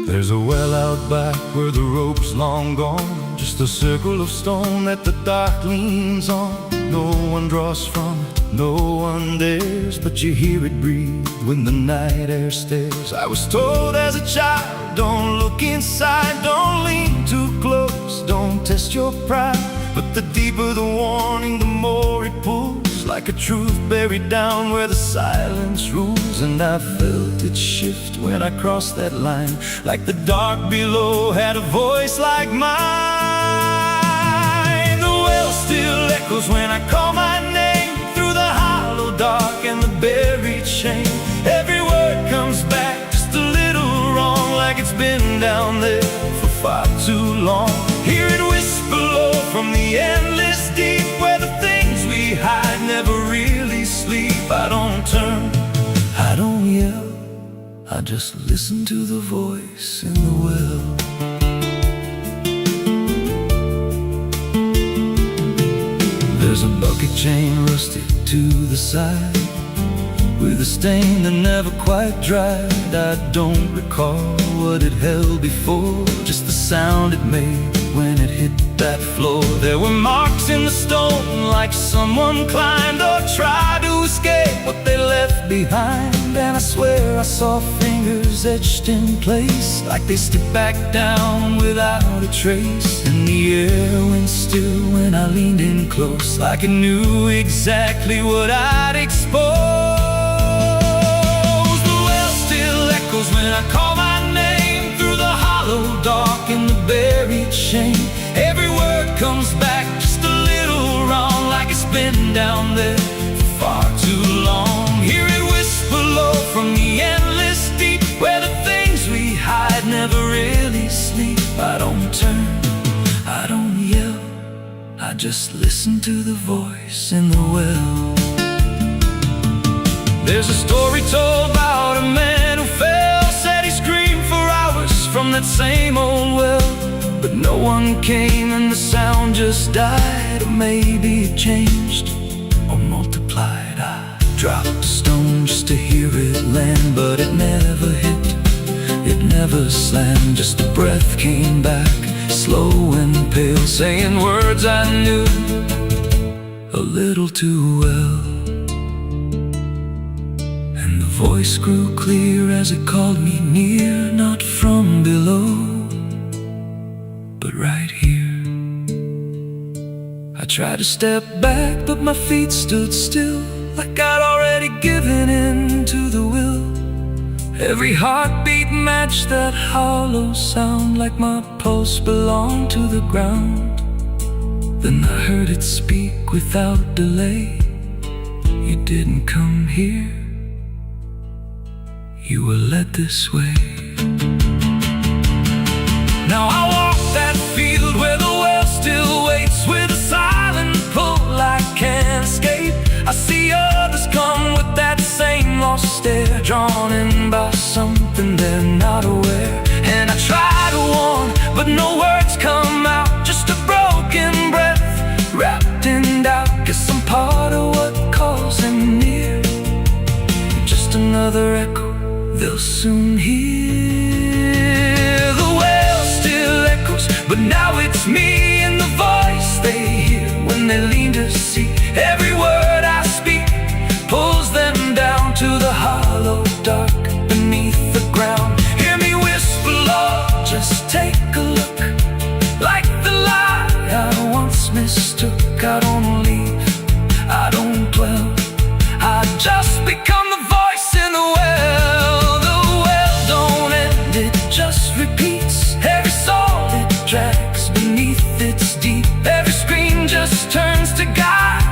There's a well out back where the rope's long gone, just a circle of stone that the dark leans on. No one draws from it, no one dares, but you hear it breathe when the night air stares. I was told as a child, don't look inside, don't lean too close, don't test your pride. But the deeper the warning, the more it pulls, like a truth buried down where the silence rules. And I felt it shift when I crossed that line, like the dark below had a voice like mine. The well still echoes when I call my name, through the hollow dark and the buried shame. Every word comes back just a little wrong, like it's been down there for far too long. Hear it whisper low from the endless deep, where the things we hide never really sleep. I don't turn, I don't yell, I just listen to the voice in the well. There's a bucket chain rusted to the side, with a stain that never quite dried. I don't recall what it held before, just the sound it made when it hit that floor. There were marks in the stone, like someone climbed or tried to escape what they left behind. And I swear I saw fingers etched in place, like they slipped back down without a trace. And the air went still when I leaned in close, like it knew exactly what I'd expose. When I call my name, through the hollow dark and the buried shame. Every word comes back just a little wrong, like it's been down there for far too long. Hear it whisper low from the endless deep, where the things we hide never really sleep. I don't turn, I don't yell, I just listen to the voice in the well. There's a story told about a man who fell, said he screamed for hours from that same old well. But no one came and the sound just died, or maybe it changed or multiplied. I dropped a stone just to hear it land, but it never hit, it never slammed. Just a breath came back, slow and pale, saying words I knew a little too well. The voice grew clear as it called me near, not from below, but right here. I tried to step back, but my feet stood still, like I'd already given in to the will. Every heartbeat matched that hollow sound, like my pulse belonged to the ground. Then I heard it speak without delay. You didn't come here, you were led this way. Now I walk that field where the well still waits, with a silent pull I can't escape. I see others come with that same lost stare, drawn in by something they're not aware. And I try to warn, but no words come out, just a broken breath wrapped in doubt. Guess I'm part of what calls him near, just another echo they'll soon hear. The well still echoes, but now it's me and the voice they hear when they lean to see. Every word I speak pulls them down to the hollow dark beneath the ground. Hear me whisper, Lord, just take a look, like the lie I once mistook. I don't leave, I don't dwell, I just become the voice in the well. Just repeats every soul it drags beneath its deep. Every scream just turns to guide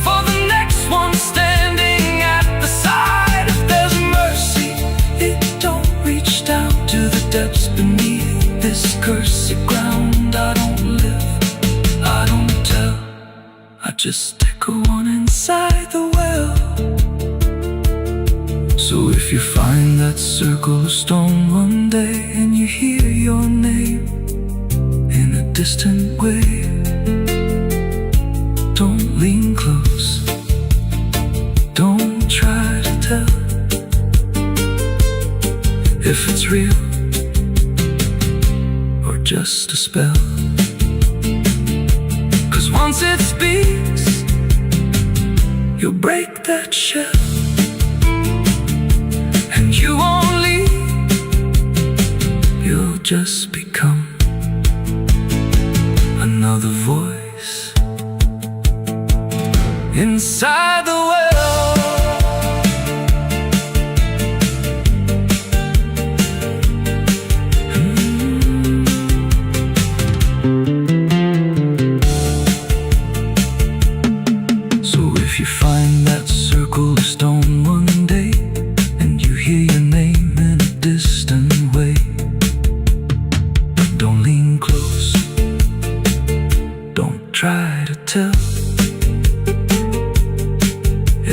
for the next one standing at the side. If there's mercy, it don't reach down to the depths beneath this cursed ground. I don't live, I don't tell, I just echo on inside the well. So if you find that circle of stone one day, and you hear your name in a distant way, don't lean close, don't try to tell. If it's real, just a spell. 'Cause once it speaks, you'll break that shell, and you won't leave, you'll just become another voice inside the well. So if you find that circle of stone one day, and you hear your name in a distant way, don't lean close, don't try to tell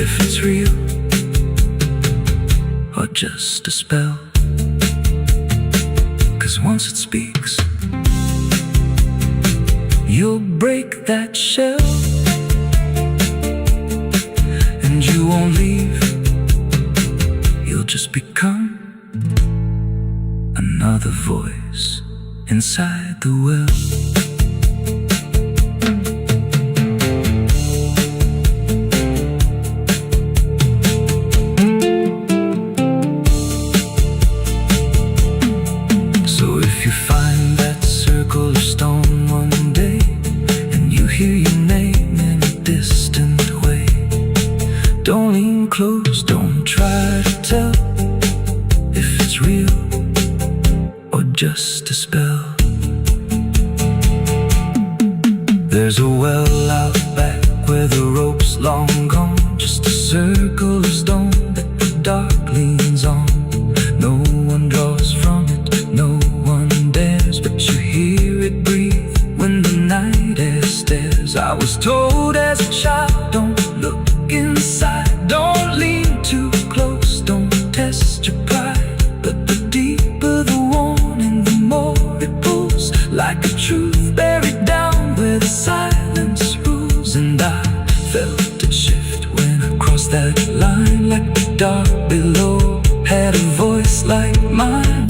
if it's real or just a spell. 'Cause once it speaks, you'll break that shell, and you won't leave, you'll just become another voice inside the well. Don't lean close, don't try to tell if it's real or just a spell. There's a well out back where the rope's long gone, just a circle of stone that the dark leans on. No one draws from it, no one dares, but you hear it breathe when the night air stares. I was told as a child, don't look inside, don't lean too close, don't test your pride. But the deeper the warning, the more it pulls, like a truth buried down where the silence rules. And I felt it shift when I crossed that line, like the dark below had a voice like mine.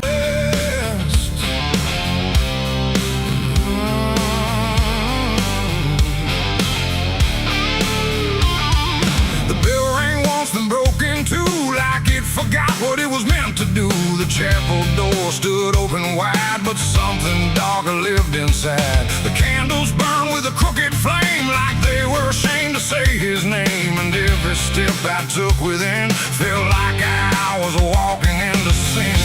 Forgot what it was meant to do. The chapel door stood open wide, but something darker lived inside. The candles burned with a crooked flame, like they were ashamed to say his name. And every step I took within felt like I was walking into sin.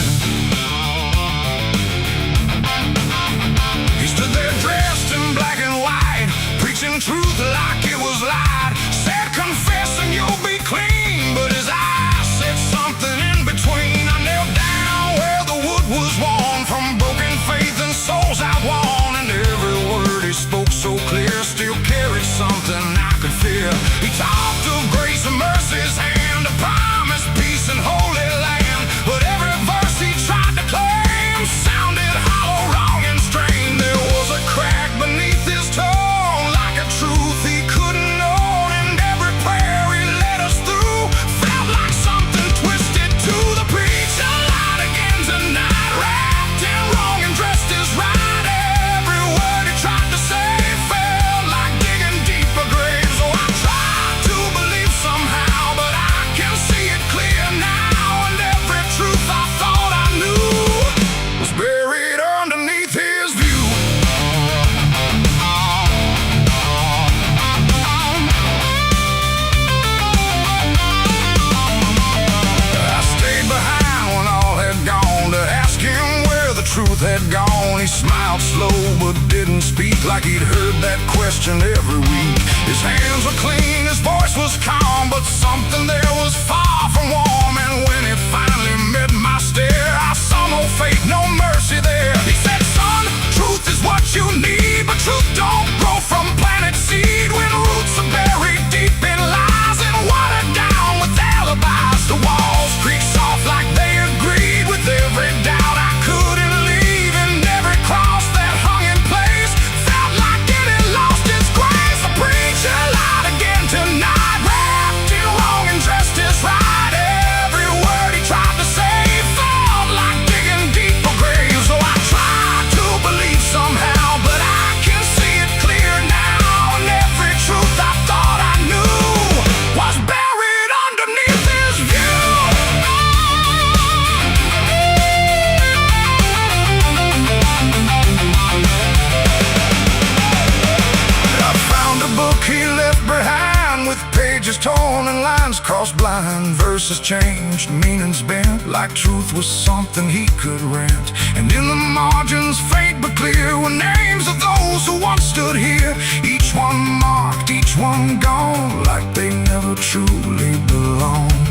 He stood there dressed in black and white, preaching truth like it was lied. Said, confess and you'll be clean, but his eyes said something in between. I knelt down where the wood was worn from broken faith and souls outworn, and every word he spoke so clear still carried something I could feel. He talked of grace and mercy's hand, a promise, peace and holy land, but every verse he tried to claim sounded hollow, wrong and strained. There was a crack beneath his tone, like a truth he couldn't own, and every prayer he led us through felt like something twisted to the preacher. Light again tonight, wrapped in wrong and dressed as right. Every word he tried to say felt like digging deeper graves. So I tried to believe somehow, but I can see it clear now, and every truth I thought I knew was buried underneath his view. I stayed behind when all had gone to ask him where the truth had gone. He smiled slow but didn't speak, like he'd heard that question every week. His hands were clean, his voice was calm, but something there was far from warm. And when it finally met my stare, I saw no faith, no mercy there. He said, son, truth is what you need, but truth don't grow from planted seed. When roots are buried deep in lies and watered down with alibis, the walls creak soft like they agreed with every doubt I couldn't leave, and every cross that hung in place felt like it had lost its grace. The preacher lied again tonight, wrapped in wrong and dressed as right. Every word he tried to say felt like digging deep line, verses changed, meanings bent, like truth was something he could rent. And in the margins, faint but clear, were names of those who once stood here. Each one marked, each one gone, like they never truly belonged.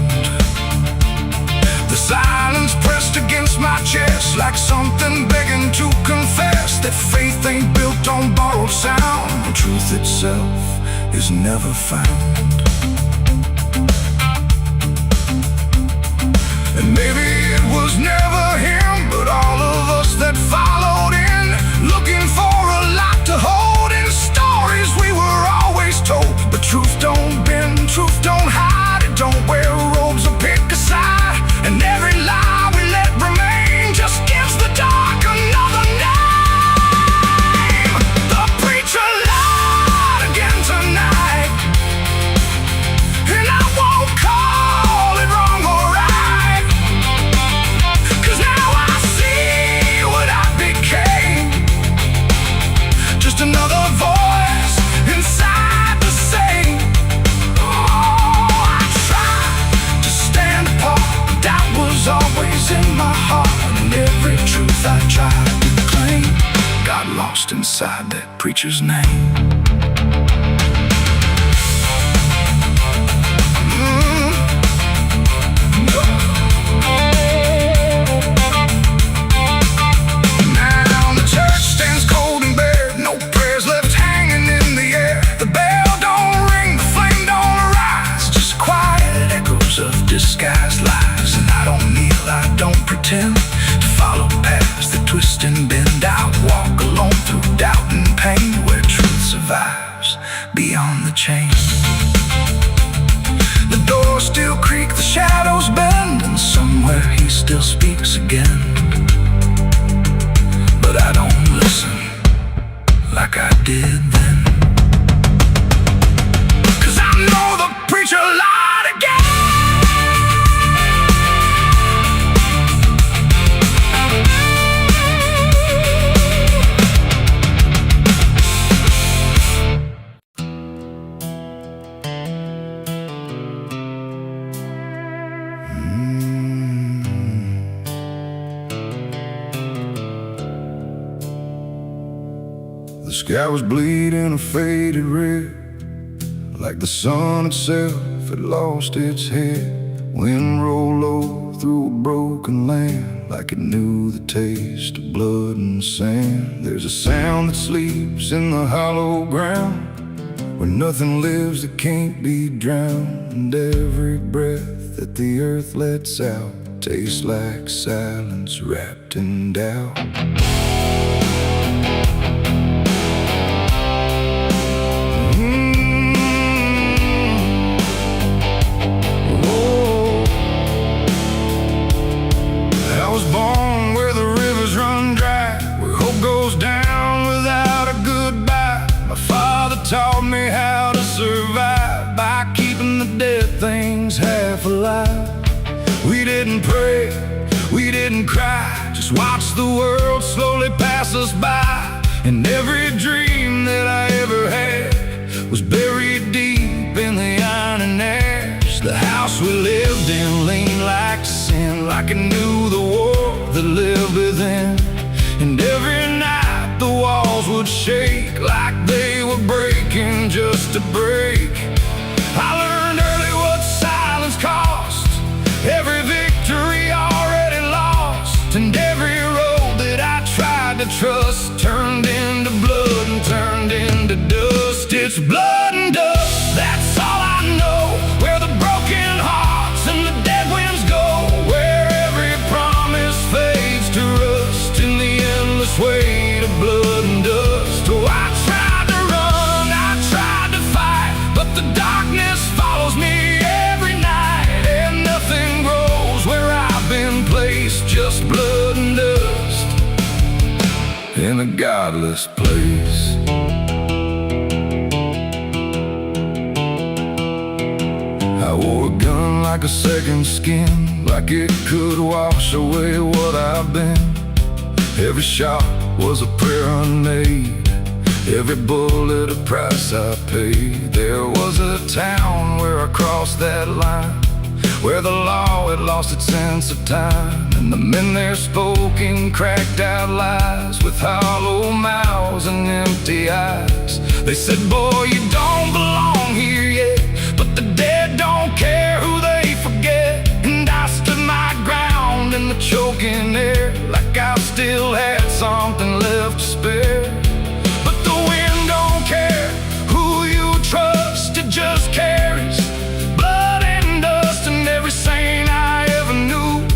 The silence pressed against my chest, like something begging to confess that faith ain't built on borrowed sound, and truth itself is never found. And maybe it was never him, but all of us that followed in, looking for a lot to hold in stories we were always told. But truth don't bend, truth don't hide, it don't wear robes or pick a side. And every lie we let remain just gives the dark another name. The preacher lied again tonight, and I won't call it wrong or right, 'cause now I see what I became. Just another voice inside the same. Oh, I tried to stand apart, doubt was always in my heart, and every truth I tried to claim got lost inside that preacher's name. Now the church stands cold and bare, no prayers left hanging in the air. The bell don't ring, the flame don't rise, just quiet echoes of disguised lies. And I don't kneel, I don't pretend to follow paths that twist and bend. I walk alone through doubt and pain, where truth survives beyond the chain. The doors still creak, the shadows bend, and somewhere he still speaks again. But I don't listen like I did then, 'cause I know the preacher lied again. The sky was bleeding a faded red, like the sun itself had lost its head. Wind rolled low through a broken land, like it knew the taste of blood and sand. There's a sound that sleeps in the hollow ground, where nothing lives that can't be drowned. And every breath that the earth lets out tastes like silence wrapped in doubt. Taught me how to survive by keeping the dead things half alive. We didn't pray, we didn't cry, just watched the world slowly pass us by. And every dream that I ever had was buried deep in the iron and ash. The house we lived in leaned like sin, like it knew the war that lived within. And every night the walls would shake, like they were breaking just to break. I learned early what silence cost, every victory already lost. And every road that I tried to trust turned into blood and turned into dust. It's blood and dust, that's all I know. Where the broken hearts and the dead winds go, where every promise fades to rust in the endless weight of blood and dust. Oh, I tried to run, I tried to fight, but the darkness follows me every night. And nothing grows where I've been placed, just blood and dust in a godless place. I wore a gun like a second skin, like it could wash away what I've been. Every shot was a prayer unmade, every bullet a price I paid. There was a town where I crossed that line, where the law had lost its sense of time, and the men there spoke in cracked out lies, with hollow mouths and empty eyes. They said, boy, you don't belong here yet, but the dead don't care who they forget. And I stood my ground in the choking air, like I still had something left to spare. But the wind don't care who you trust, it just carries blood and dust. And every saint I ever knew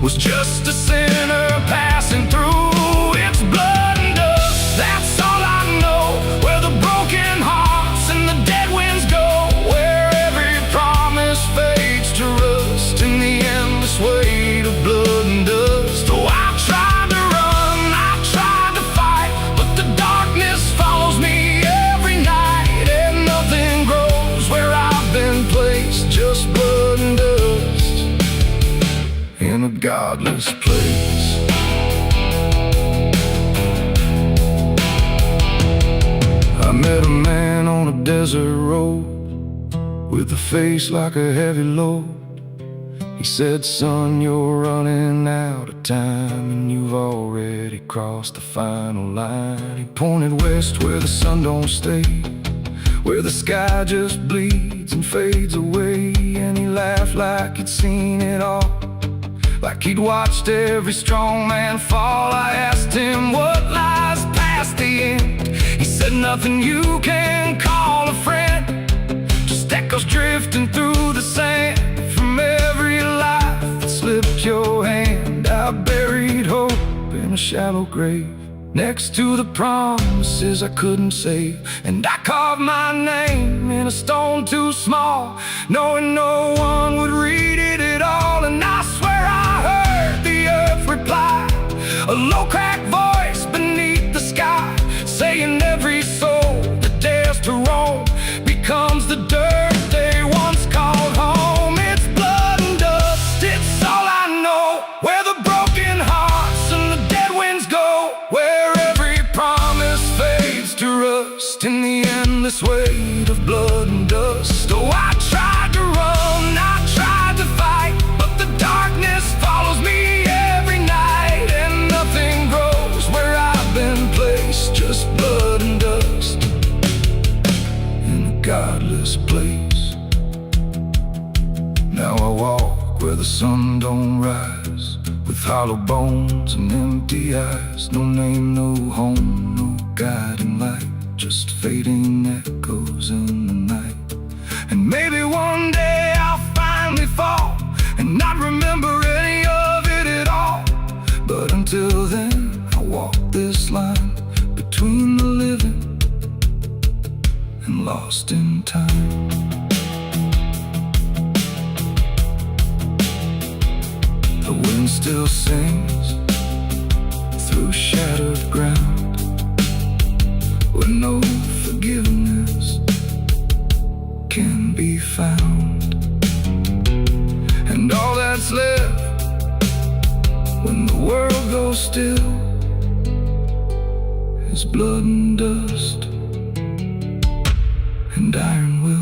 was just a sinner passing through. It's blood and dust, that's all I know, where the broken hearts and the dead winds go, where every promise fades to rust in the endless weight of blood and dust. Oh, I tried to run, I tried to fight, but the darkness follows me every night, and nothing grows where I've been placed, just blood and dust in a godless place. I met a man on a desert road with a face like a heavy load. He said, son, you're running out of time, and you've already crossed the final line. He pointed west where the sun don't stay, where the sky just bleeds and fades away. And he laughed like he'd seen it all, like he'd watched every strong man fall. I asked him what lies past the end. He said, nothing you can call a friend, just echoes drifting through the sand from every life that slipped your hand. I buried hope in a shallow grave, next to the promises I couldn't save. And I carved my name in a stone too small, knowing no one would read it at all. And I swear I heard the earth reply, a low cracked voice beneath the sky, saying every soul that dares to roam becomes the dirt they once called home. It's blood and dust, it's all I know, where the broken hearts and the dead winds go, where every promise fades to rust in the endless weight of blood and dust. Oh, I tried to run, I tried to fight, but the darkness follows me every night, and nothing grows where I've been placed, just blood and dust in a godless place. Now I walk where the sun don't rise, with hollow bones and empty eyes. No name, no home, no guiding light, just fading echoes in the night. And maybe one day I'll finally fall and not remember any of it at all. But until then, I walk this line between the living and lost in time. The wind still sings through shattered ground, where no forgiveness can be found. And all that's left when the world goes still is blood and dust and iron will.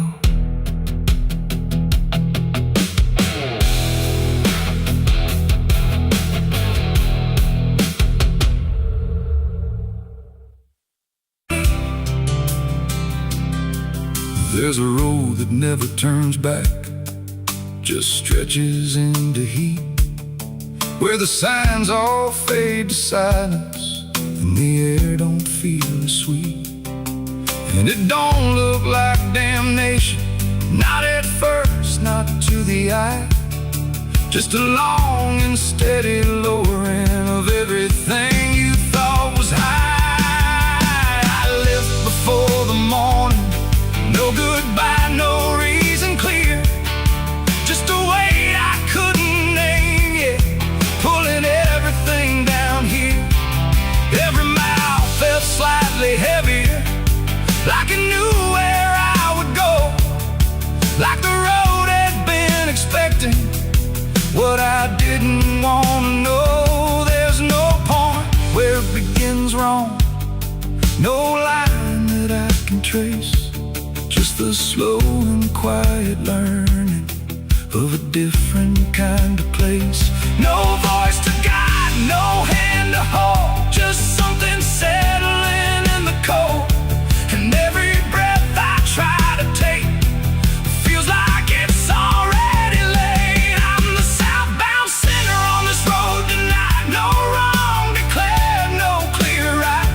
There's a road that never turns back, just stretches into heat, where the signs all fade to silence and the air don't feel as sweet. And it don't look like damnation, not at first, not to the eye, just a long and steady lowering of everything you thought was high. I left before the morning, no goodbye, no reason clear, just a weight I couldn't name yet, pulling everything down here. Every mile felt slightly heavier, like I knew where I would go, like the road had been expecting what I didn't want to know. There's no point where it begins wrong, no line that I can trace, just the slow and quiet learning of a different kind of place. No voice to guide, no hand to hold, just something settling in the cold. And every breath I try to take feels like it's already late. I'm the southbound sinner on this road tonight. No wrong declared, no clear right,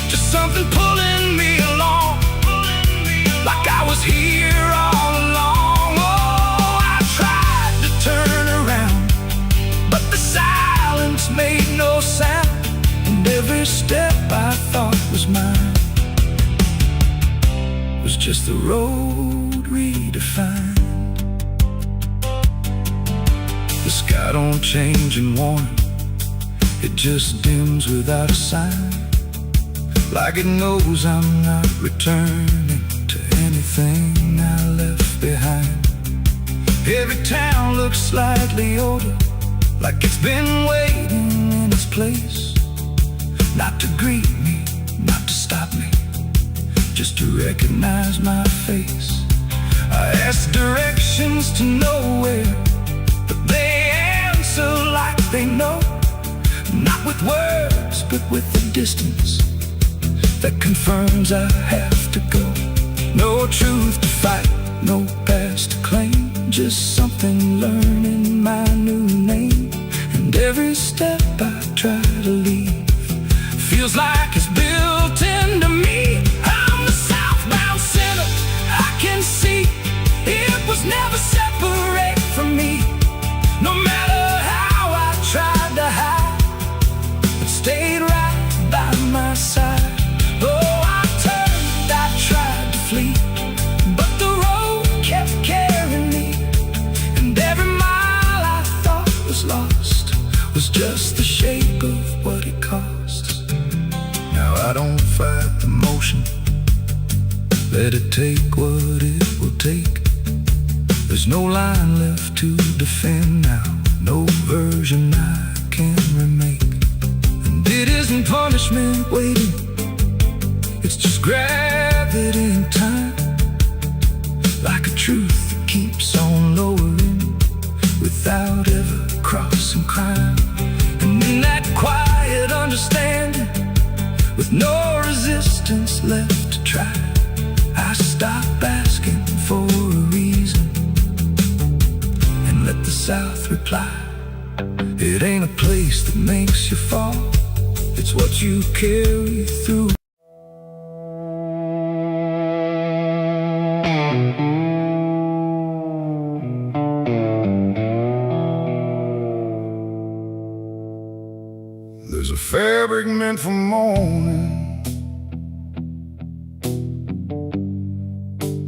just something pulling me along, like I was here all along. Oh, I tried to turn around, but the silence made no sound, and every step I thought was mine was just the road redefined. The sky don't change in warning, it just dims without a sign, like it knows I'm not returning to anything I left behind. Every town looks slightly older, like it's been waiting in its place, not to greet me, not to stop me, just to recognize my face. I ask directions to nowhere, but they answer like they know, not with words, but with the distance that confirms I have to go. No truth to fight, no past to claim, just something learning my new name. And every step I try to leave feels like it's built into me. I'm the southbound sinner, I can see it was never separate from me. No matter how I tried to hide, it stayed right by my side. Oh, I turned, I tried to flee, but the road kept carrying me. And every mile I thought was lost was just the shape of what it costs. Now I don't fight the motion, let it take what it will take. There's no line left to defend now, no version I can remake. And it isn't punishment waiting, it's just gravity in time, like a truth that keeps on lowering without ever crossing crime. And in that quiet understanding, with no resistance left to try, I stop asking for a reason and let the South reply. It ain't a place that makes you fall, it's what you carry through. There's a fabric meant for mourning,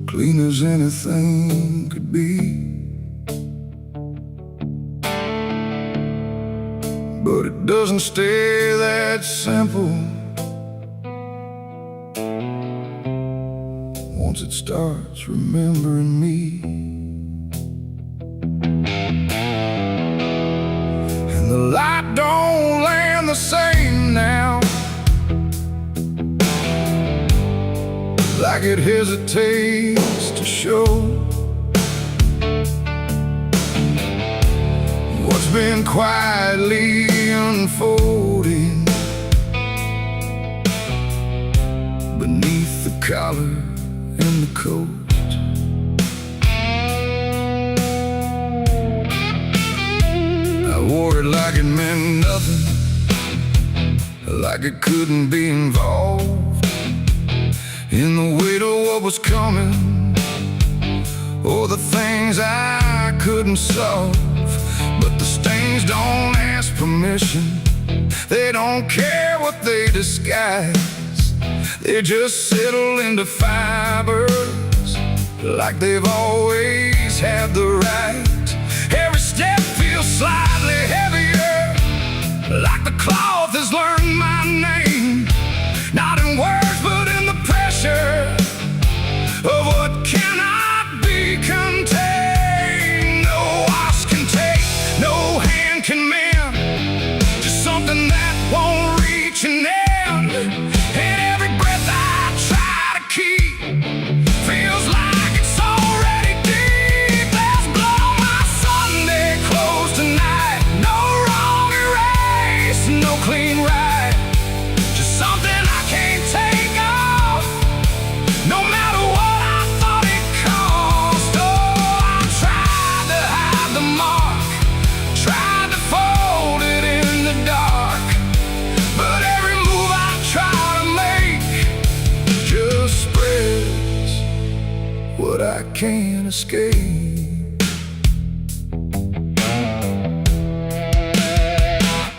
clean as anything could be, but it doesn't stay that simple. Once it starts remembering me, and the light don't land the same now, like it hesitates to show what's been quietly unfolding beneath the collar and the coat. I wore it like it meant nothing, like it couldn't be involved in the weight of what was coming, or the things I couldn't solve. But the stains don't ask permission, they don't care what they disguise, they just settle into fibers like they've always had the right. Every step feels slightly heavier, like the cloth has learned my name, not in words but in the pressure of what cannot be contained. No wash can take, no hand can mend, just something that won't reach an end. And every breath I try to keep feels like it's already deep. There's blood ain't right. Just something I can't take off, no matter what I thought it cost. Oh, I tried to hide the mark, tried to fold it in the dark, but every move I try to make just spreads what I can't escape.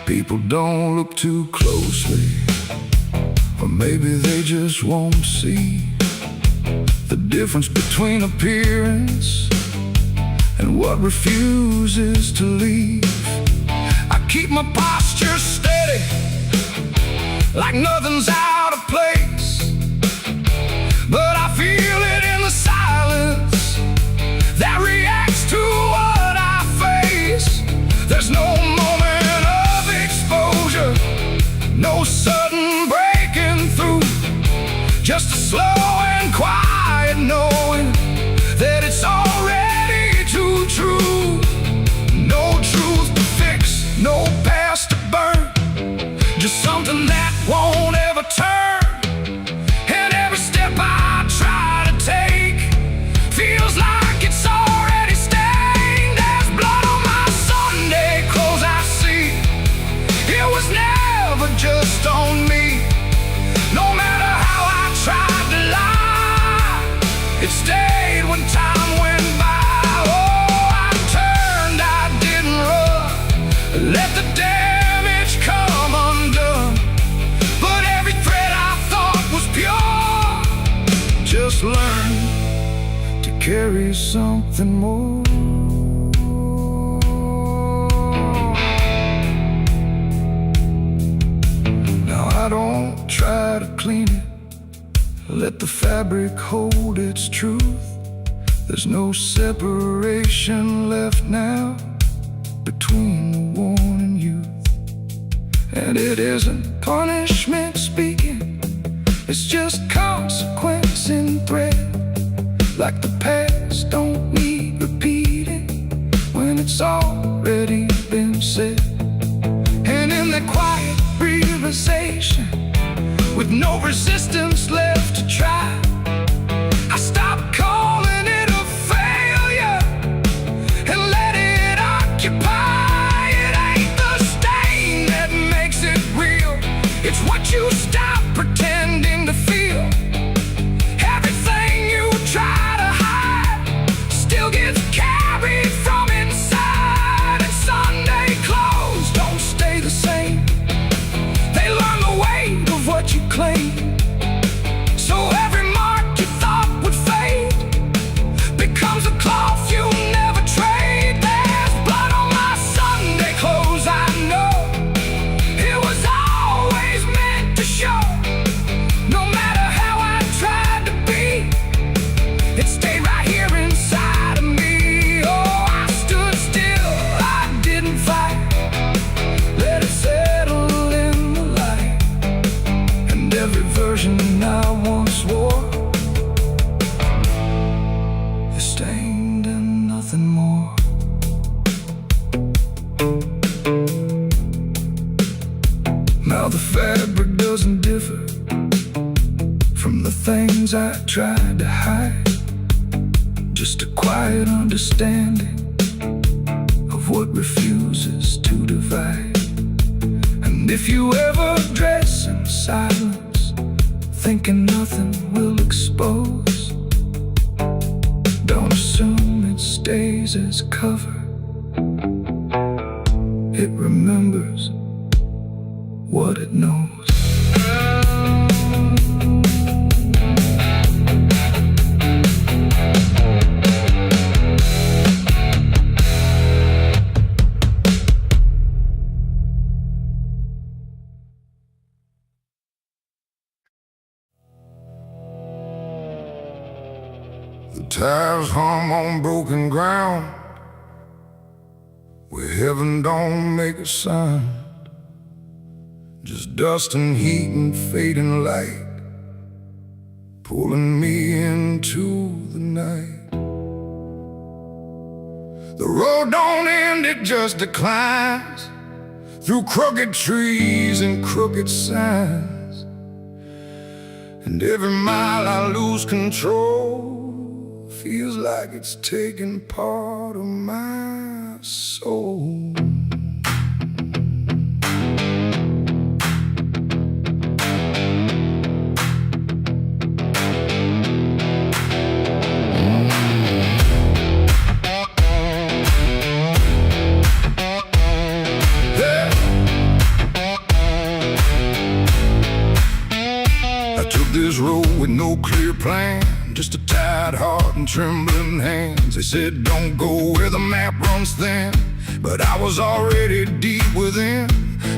People don't look too closely, or maybe they just won't see the difference between appearance and what refuses to leave. I keep my posture steady, like nothing's out of place, but I feel it in the silence that reacts to what I face. There's no moment of exposure, no sudden breaking through, just a slow and quiet knowing that it's already too true. No truth to fix, no past to burn, just something that won't ever turn. And every step I try to take feels like it's already stained. There's blood on my Sunday clothes, I see. It was never just on me. No matter how I tried to lie, it stayed when time went by. Oh, I turned, I didn't run, let the damage come undone. But every thread I thought was pure just learned to carry something more. Now I don't try to clean it, let the fabric hold its truth. There's no separation left now between the worn and youth. And it isn't punishment speaking, it's just consequence in thread. Like the past don't need repeating when it's already been said. And in that quiet realization, with no resistance left to try, I stopped calling it a failure and let it occupy. It ain't the stain that makes it real, it's what you stop pretending to feel. Everything you try to hide still gets carried from inside. And Sunday clothes don't stay the same, they learn the weight of what you claim. So every mark you thought would fade becomes a cloth you never trade. There's blood on my Sunday clothes, I know. It was always meant to show. No matter how I tried to be, it stayed right here inside of me. Oh, I stood still, I didn't fight, let it settle in the light. And every version I once wore is stained and nothing more. Now the fabric doesn't differ from the things I tried to hide, just a quiet understanding of what refuses to divide. And if you ever dress in silence, thinking nothing will expose, don't assume it stays as cover. It remembers what it knows. The tires hum on broken ground, where heaven don't make a sound. Just dust and heat and fading light, pulling me into the night. The road don't end, it just declines. through crooked trees and crooked signs. And every mile I lose control, feels like it's taking part of my soul. This road with no clear plan, just a tired heart and trembling hands. They said don't go where the map runs thin, but I was already deep within.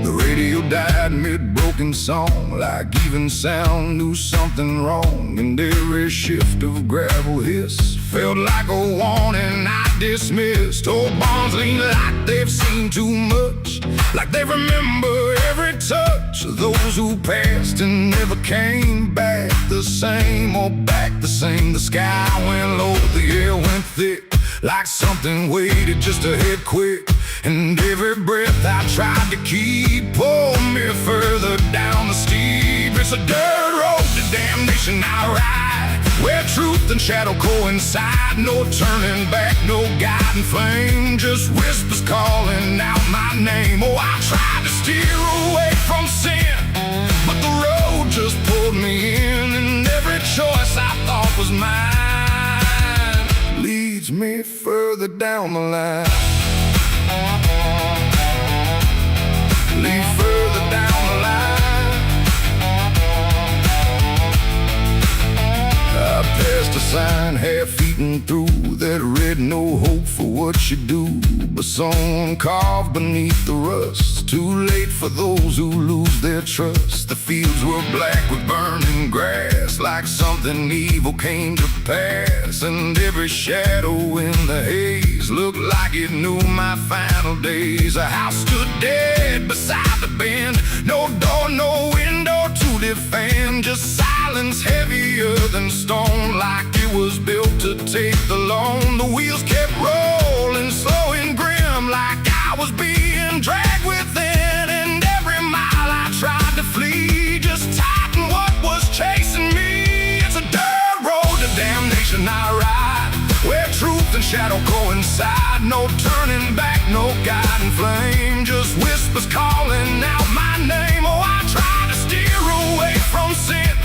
The radio died mid-broken song, like even sound knew something wrong. And every shift of gravel hiss felt like a warning I dismissed. Old bonds lean like they've seen too much, like they remember every touch of those who passed and never came back the same, or back the same. The sky went low, the air went thick, like something waited just to hit quick. And every breath I tried to keep pulled me further down the steep. It's a dirt road to damnation I ride, where truth and shadow coincide. No turning back, no guiding flame, just whispers calling out my name. Oh, I tried to steer away from sin, but the road just pulled me in. And every choice I thought was mine leads me further down the line. Lead further down the line. I passed a sign half-eaten through that read no hope for what you do, but someone carved beneath the rust, too late for those who lose their trust. The fields were black with burning grass, like something evil came to pass. And every shadow in the haze looked like it knew my final days. A house stood dead beside the bend, no door, no window to defend, just silence heavier than stone, like it was built to take the loan. The wheels kept rolling slow and grim, like I was being dragged within. And every mile I tried to flee just tightened what was chasing me. It's a dirt road to damnation I ride, where truth and shadow coincide. No turning back, no guiding flame, just whispers calling out my name. Oh, I tried to steer away from sin,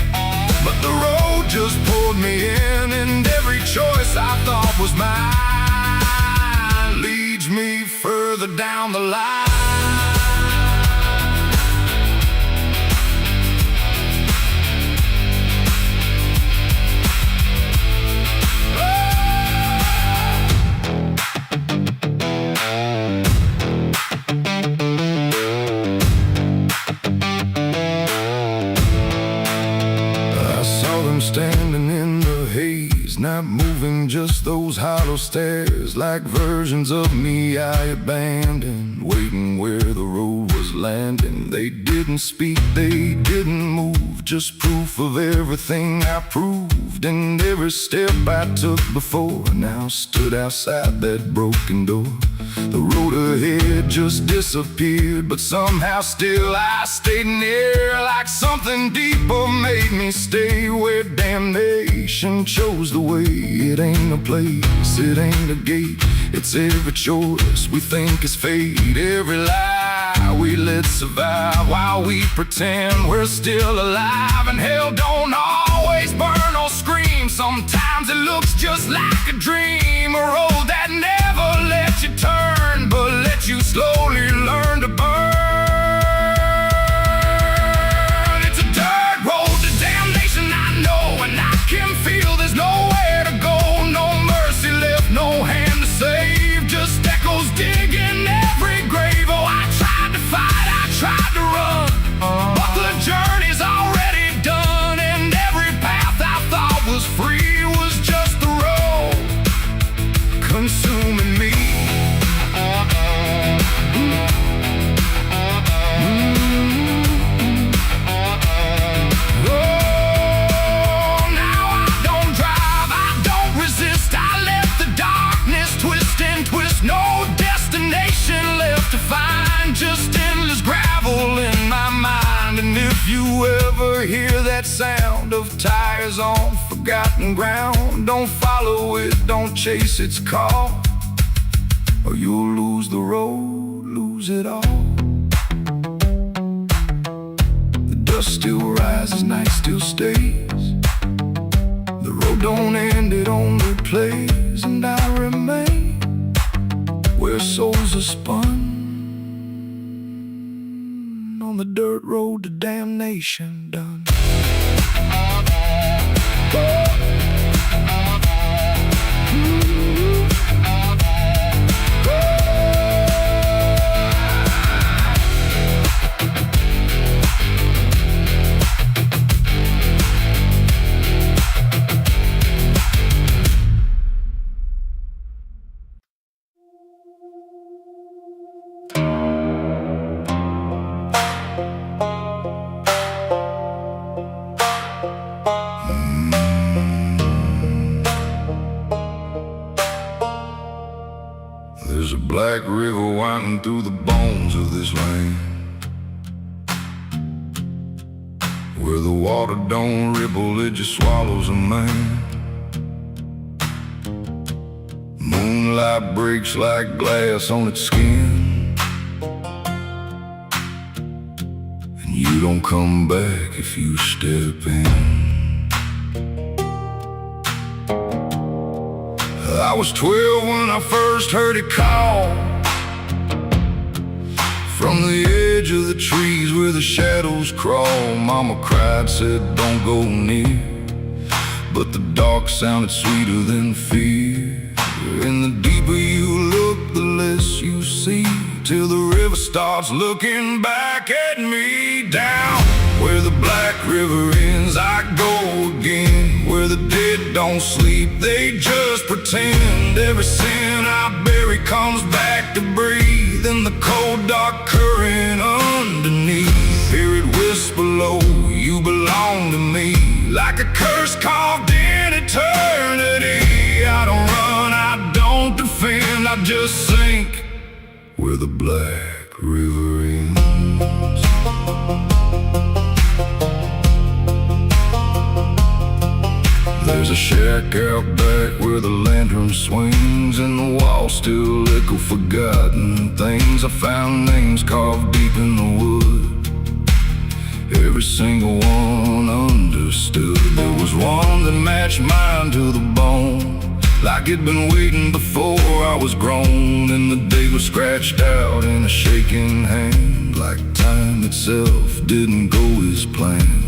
but the road just pulled me in. And every choice I thought was mine leads me further down the line. Standing in the haze, not moving, just those hollow stares, like versions of me I abandoned, waiting where the road was landing. They didn't speak, they didn't move, just proof of everything I proved. And every step I took before now stood outside that broken door. The road ahead just disappeared, but somehow still I stayed near, like something deeper made me stay, where damnation chose the way. It ain't a place, it ain't a gate, it's every choice we think is fate. Every lie we let survive while we pretend we're still alive. And hell don't always burn or scream, sometimes it looks just like a dream. A road that never lets you turn, but lets you slowly learn to burn. It's a dirt road to damnation I know, and I can feel there's nowhere to go. No mercy left, no hand to save, just echoes digging every grave. Oh, I tried to fight, I tried to run, but the journey's already done. And every path I thought was free was just the road consuming me. you ever hear that sound of tires on forgotten ground? Don't follow it, don't chase its call, or you'll lose the road, lose it all. The dust still rises, night still stays. The road don't end, it only plays. And I remain where souls are spun, on the dirt road to damnation done. There's a black river winding through the bones of this land, where the water don't ripple, it just swallows a man. Moonlight breaks like glass on its skin, and you don't come back if you step in. I was 12 when I first heard it call, from the edge of the trees where the shadows crawl. Mama cried, said don't go near, but the dark sounded sweeter than fear. And the deeper you look, the less you see, till the river starts looking back at me. Down where the black river ends, I go again, where the dead don't sleep, they just pretend. Every sin I bury comes back to breathe in the cold dark current underneath. Hear it whisper low, you belong to me, like a curse carved in eternity. I don't run, I don't defend, I just sink where the black river ends. There's a shack out back where the lantern swings, and the walls still echo forgotten things. I found names carved deep in the wood, every single one understood. There was one that matched mine to the bone, like it'd been waiting before I was grown. And the day was scratched out in a shaking hand, like time itself didn't go as planned.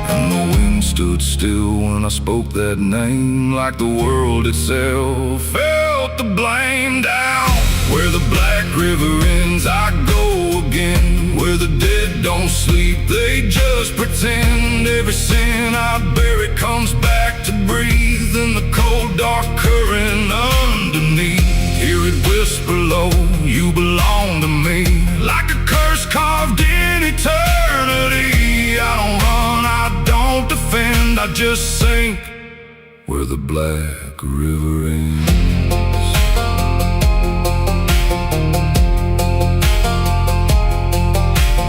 And the wind stood still when I spoke that name, like the world itself felt the blame. Down where the black river ends, I go again, where the dead don't sleep, they just pretend. Every sin I bury comes back to breathe in the cold dark current underneath. Hear it whisper low, you belong to me, like a curse carved in eternity. I don't run, I don't defend, I just sink where the black river ends.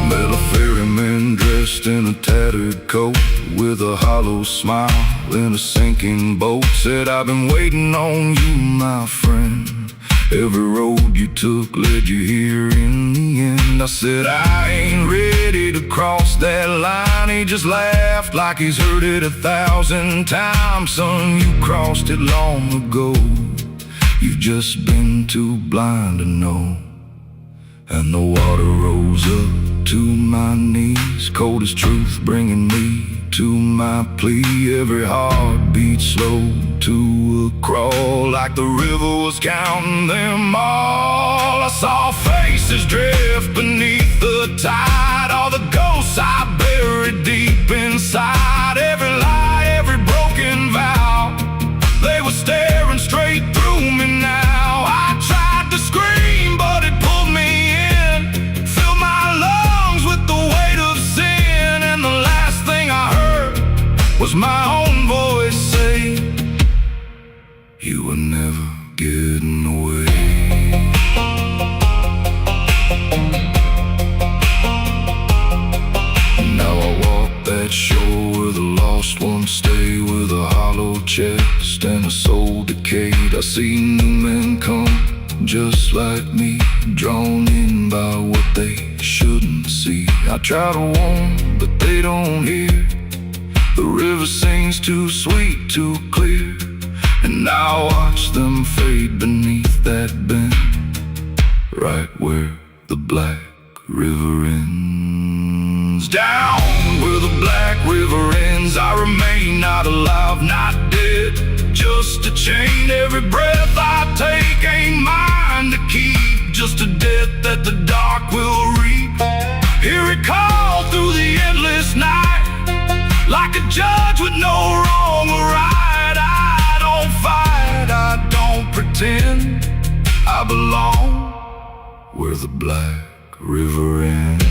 Met a ferryman dressed in a tattered coat, with a hollow smile in a sinking boat. Said, I've been waiting on you, my friend. Every road you took led you here in the end. I said, I ain't ready to cross that line. He just laughed like he's heard it 1,000 times. Son, you crossed it long ago, you've just been too blind to know. And the water rose up to my knees, cold as truth, bringing me to my plea. Every heartbeat slow to a crawl, like the river was counting them all. I saw faces drift beneath the tide, all the ghosts I buried deep inside. Every lie, every broken vow, they were staring straight through me now. I tried to scream, but it pulled me in, filled my lungs with the weight of sin. And the last thing I heard was my own voice say, you were never getting away. And I chest and a soul decayed. I see new men come, just like me, drawn in by what they shouldn't see. I try to warn, but they don't hear. The river sings too sweet, too clear, and I watch them fade beneath that bend, right where the black river ends. Down where the black river ends, I remain not alive, not dead, just a chain. Every breath I take ain't mine to keep, just a death that the dark will reap. Hear it call through the endless night, like a judge with no wrong or right. I don't fight, I don't pretend, I belong where the black river ends.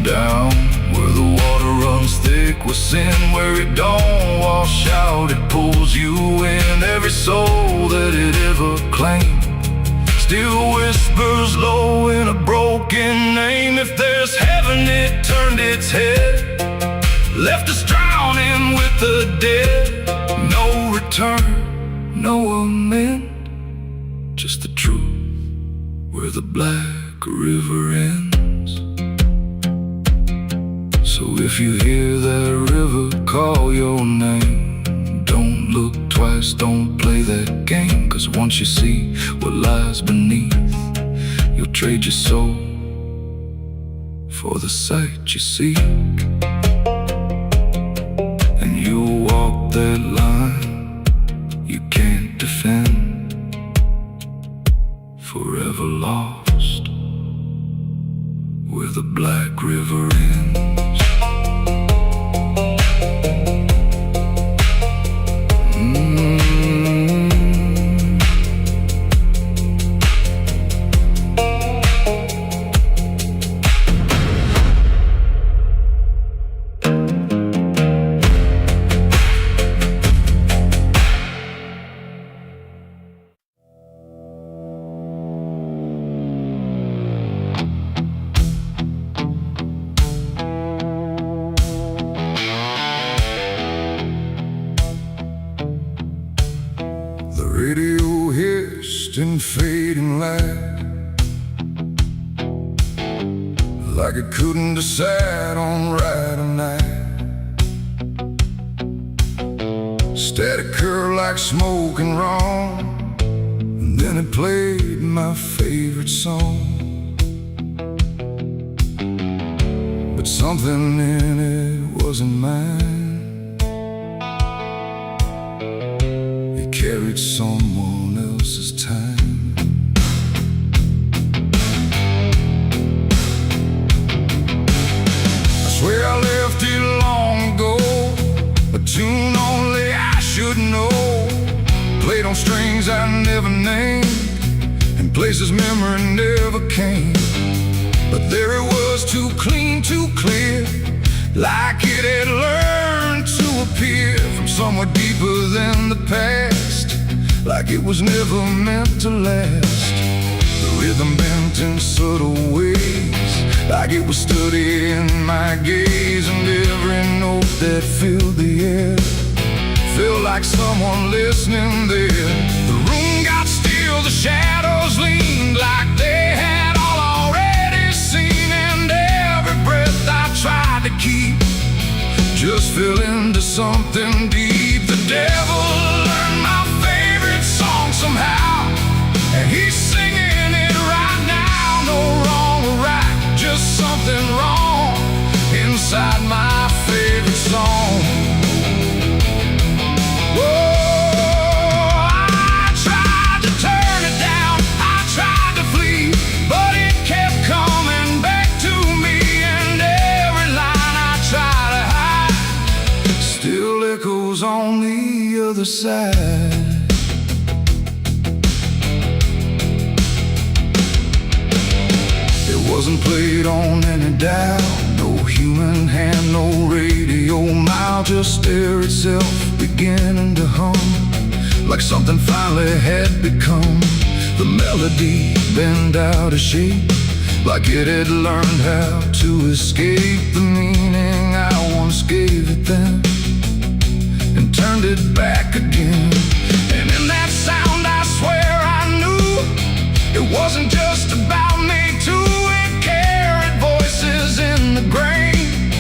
Down where the water runs thick with sin, where it don't wash out, it pulls you in. Every soul that it ever claimed still whispers low in a broken name. If there's heaven, it turned its head, left us drowning with the dead. No return, no amend, just the truth where the black river ends. So if you hear that river call your name, don't look twice, don't play that game. 'Cause once you see what lies beneath, you'll trade your soul for the sight you seek. And you'll walk that line you can't defend, forever lost where the black river ends. Radio hissed in fading light, like it couldn't decide on right or night. Static curl like smoke and wrong, and then it played my favorite song. But something in it wasn't mine, carried someone else's time. I swear I left it long ago, a tune only I should know, played on strings I never named, and places memory never came. But there it was, too clean, too clear, like it had learned to appear from somewhere deeper than the past, like it was never meant to last. The rhythm bent in subtle ways, like it was studying my gaze. And every note that filled the air felt like someone listening there. The room got still, the shadows leaned like they had all already seen. And every breath I tried to keep just fell into something deep. The devil learned my favorite song somehow, and he's singing it right now. No wrong or right, just something wrong inside my favorite song. Whoa, I tried to turn it down, I tried to flee, but it kept coming back to me. And every line I try to hide still echoes on the other side. It wasn't played on any dial, no human hand, no radio mile, just air itself beginning to hum, like something finally had become. The melody bent out of shape, like it had learned how to escape the meaning I once gave it then. sounded back again. And in that sound I swear I knew it wasn't just about me too. It carried voices in the grain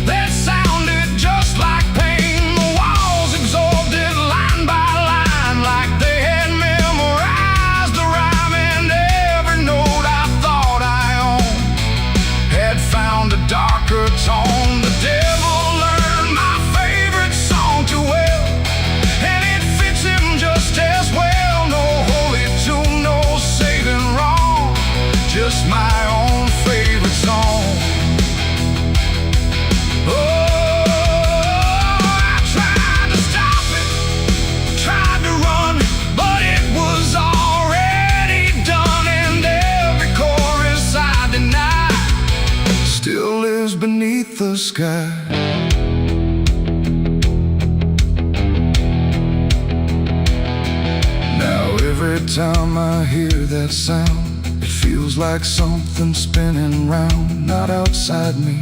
that sounded just like pain. The walls absorbed it line by line, like they had memorized the rhyme. And every note I thought I owned had found a darker tone. The devil learned my favorite song too well, and it fits him just as well. No holy tune, no saving wrong, just my own favorite song. Still lives beneath the sky. Now every time I hear that sound, it feels like something spinning round. Not outside me,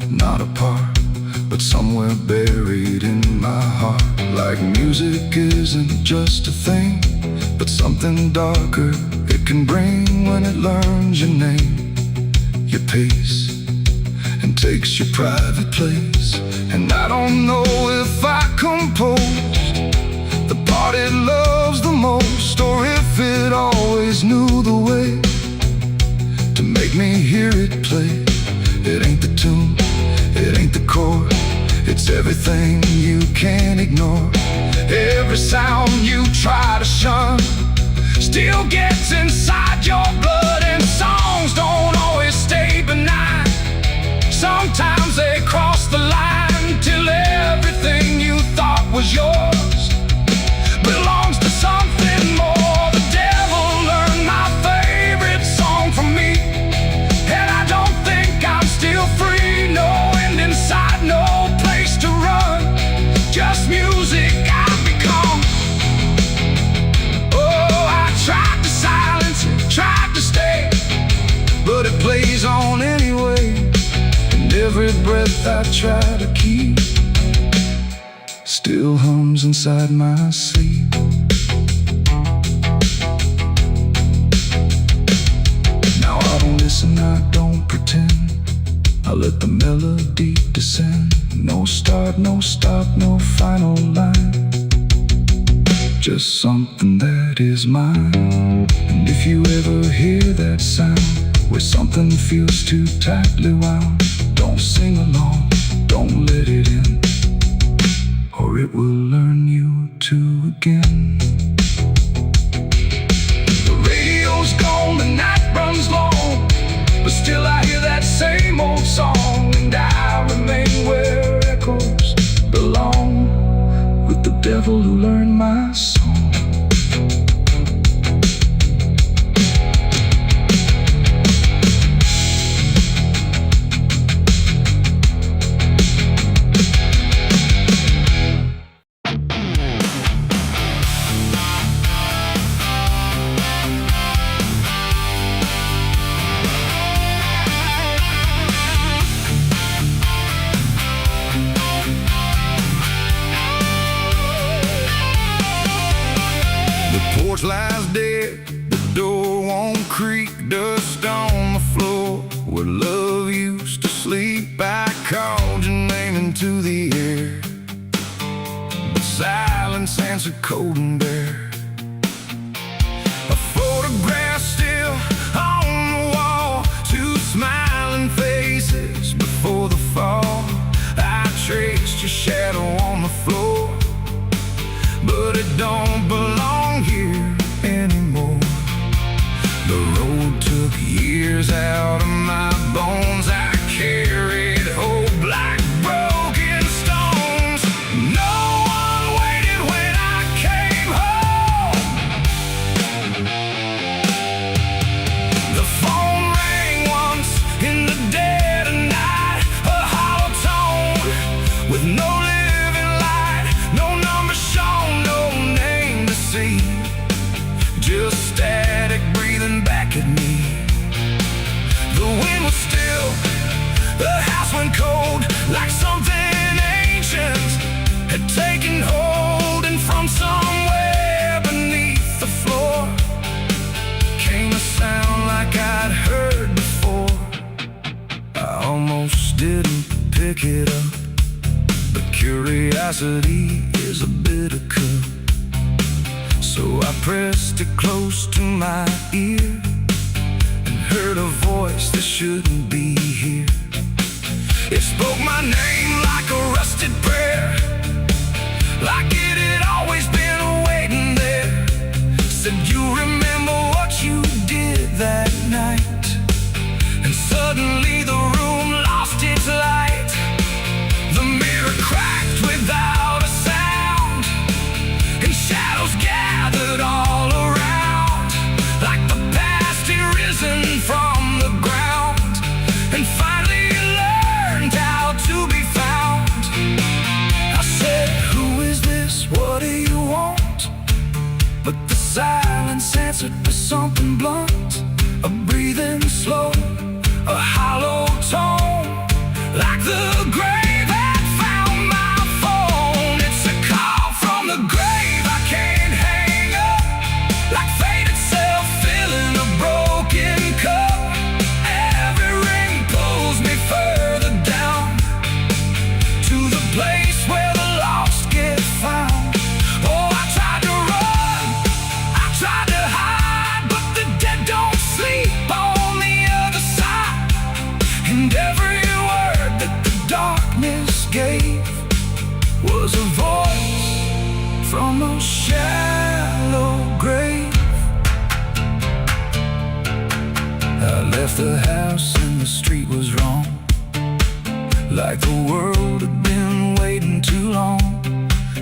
not apart, but somewhere buried in my heart. Like music isn't just a thing, but something darker it can bring when it learns your name, your pace, and takes your private place. And I don't know if I composed the part it loves the most, or if it always knew the way to make me hear it play. It ain't the tune, it ain't the chord, it's everything you can't ignore. Every sound you try to shun still gets inside your blood. And songs don't always stay benign, sometimes they cross the line till everything you thought was yours belongs to something more. The devil learned my favorite song from me, and I don't think I'm still free. No end in sight, no place to run, just music I've become. Oh, I tried to silence it, tried to stay, but it plays on anyway. Every breath I try to keep still hums inside my sleep. Now I don't listen, I don't pretend, I let the melody descend. No start, no stop, no final line, just something that is mine. And if you ever hear that sound where something feels too tightly wound, don't sing along, don't let it in, or it will learn you to again. The radio's gone, the night runs long, but still I hear that same old song. And I remain where echoes belong, with the devil who learned my song. Porch lies dead, the door won't creak, dust on the floor where love used to sleep. I called your name into the air, but silence answered cold and bare. A photograph still on the wall, two smiling faces before the fall. I traced your shadow on the floor, but it don't belong here anymore. The road took years out of my bones. I carried hope like broken stones. No one waited when I came home. almost didn't pick it up, but curiosity is a bitter cup. So I pressed it close to my ear and heard a voice that shouldn't be here. It spoke my name like a rusted prayer, like it had always been waiting there. Said, you remember what you did that night? And suddenly the room lost its light. The mirror cracked without a sound, and shadows gathered all around, like the past had risen from the ground and finally learned how to be found. I said, who is this? What do you want? But the silence answered with something blunt, a breathing slow, a hollow tone, like the grave had found my phone. It's a call from the grave I can't hang up, like fate itself filling a broken cup. Every ring pulls me further down to the place where the lost get found. Oh, I tried to run, I tried to hide, but the dead don't sleep on the other side. And every word that the darkness gave was a voice from a shallow grave. I left the house and the street was wrong, like the world had been waiting too long.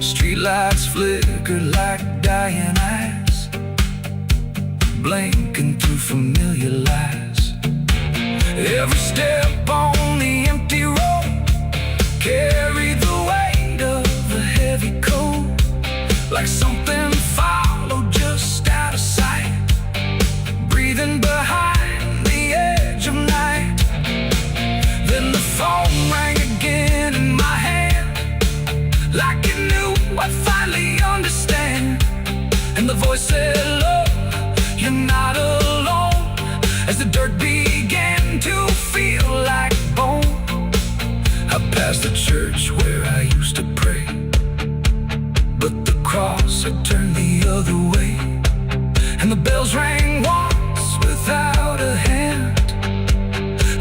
Streetlights flickered like dying eyes, blinking through familiar lies. Every step on the empty road carried the weight of a heavy coat, like something followed just out of sight, breathing behind the edge of night. Then the phone rang again in my hand, like it knew I'd finally understand. And the voice said, look, you're not alone, as the dirt began to feel like bone. I passed the church where I used to pray, but the cross had turned the other way. And the bells rang once without a hand,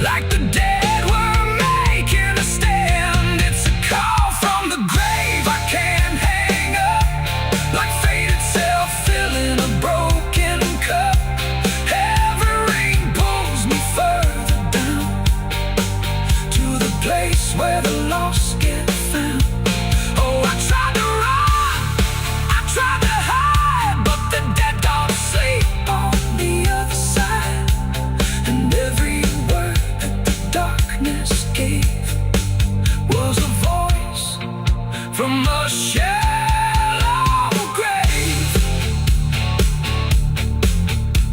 like the dead were making a stand. It's a call from the grave I can't hang up, like fate itself filling a broken cup. Every ring pulls me further down to the place where the lost get found. Oh, I tried to run, I tried to hide, but the dead don't sleep on the other side. And every word that the darkness gave was a voice from a shallow grave.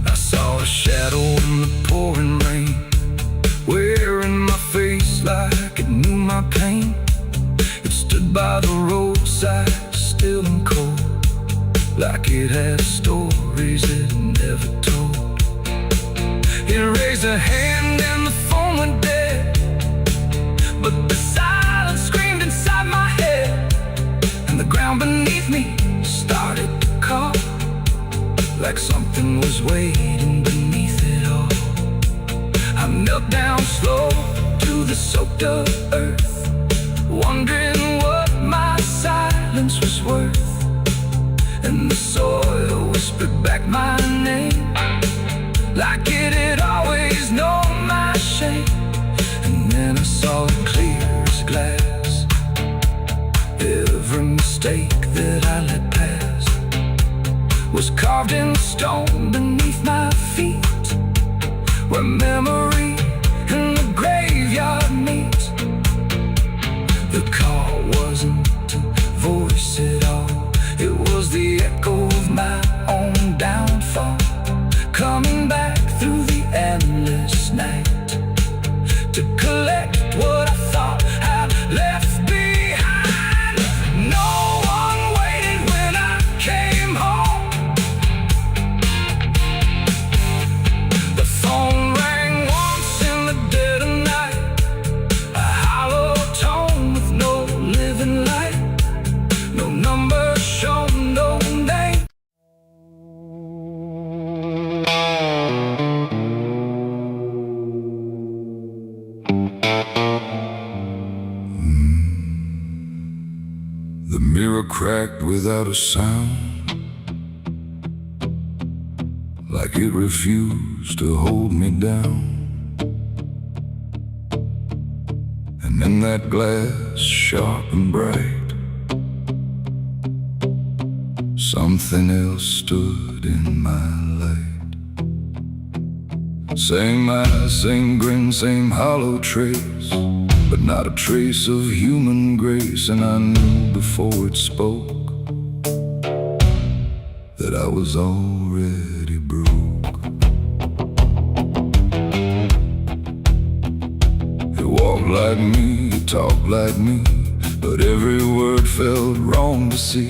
I saw a shadow in the pouring rain, wearing my face like it knew my pain. It stood by the roadside, still and cold, like it had stories it never told. It raised a hand and the phone went dead, but the silence screamed inside my head, and the ground beneath me started to call, like something was waiting beneath it all. I knelt down slow to the soaked up earth, wondering what my silence was worth. And the soil whispered back my name, like it had always known my shame. And then I saw it clear as glass, every mistake that I let pass was carved in stone beneath my feet, where memory and the graveyard meet. The call wasn't a voice at all, it was the echo of my own downfall, coming back through the endless night to collect what I thought I'd left behind. No one waited when I came home. The phone rang once in the dead of night, mirror cracked without a sound, like it refused to hold me down. And in that glass, sharp and bright, something else stood in my light. Same eyes, same grin, same hollow trace, but not a trace of human grace. And I knew before it spoke that I was already broke. It walked like me, it talked like me, but every word felt wrong to see.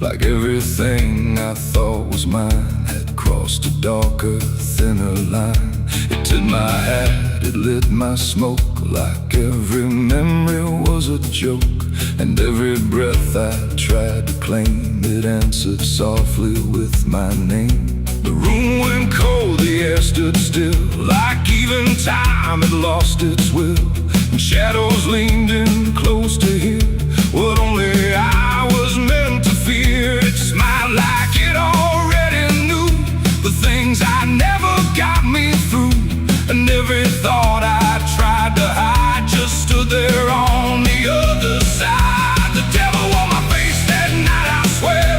Like everything I thought was mine had crossed a darker, thinner line. It tipped my hat, it lit my smoke, like every memory was a joke. And every breath I tried to claim, it answered softly with my name. The room went cold, the air stood still, like even time had lost its will. And shadows leaned in close to hear what only I was meant to fear. It smiled like it already knew the things I never got me through. And every thought I tried to hide just stood there on the other side. The devil on my face that night, I swear,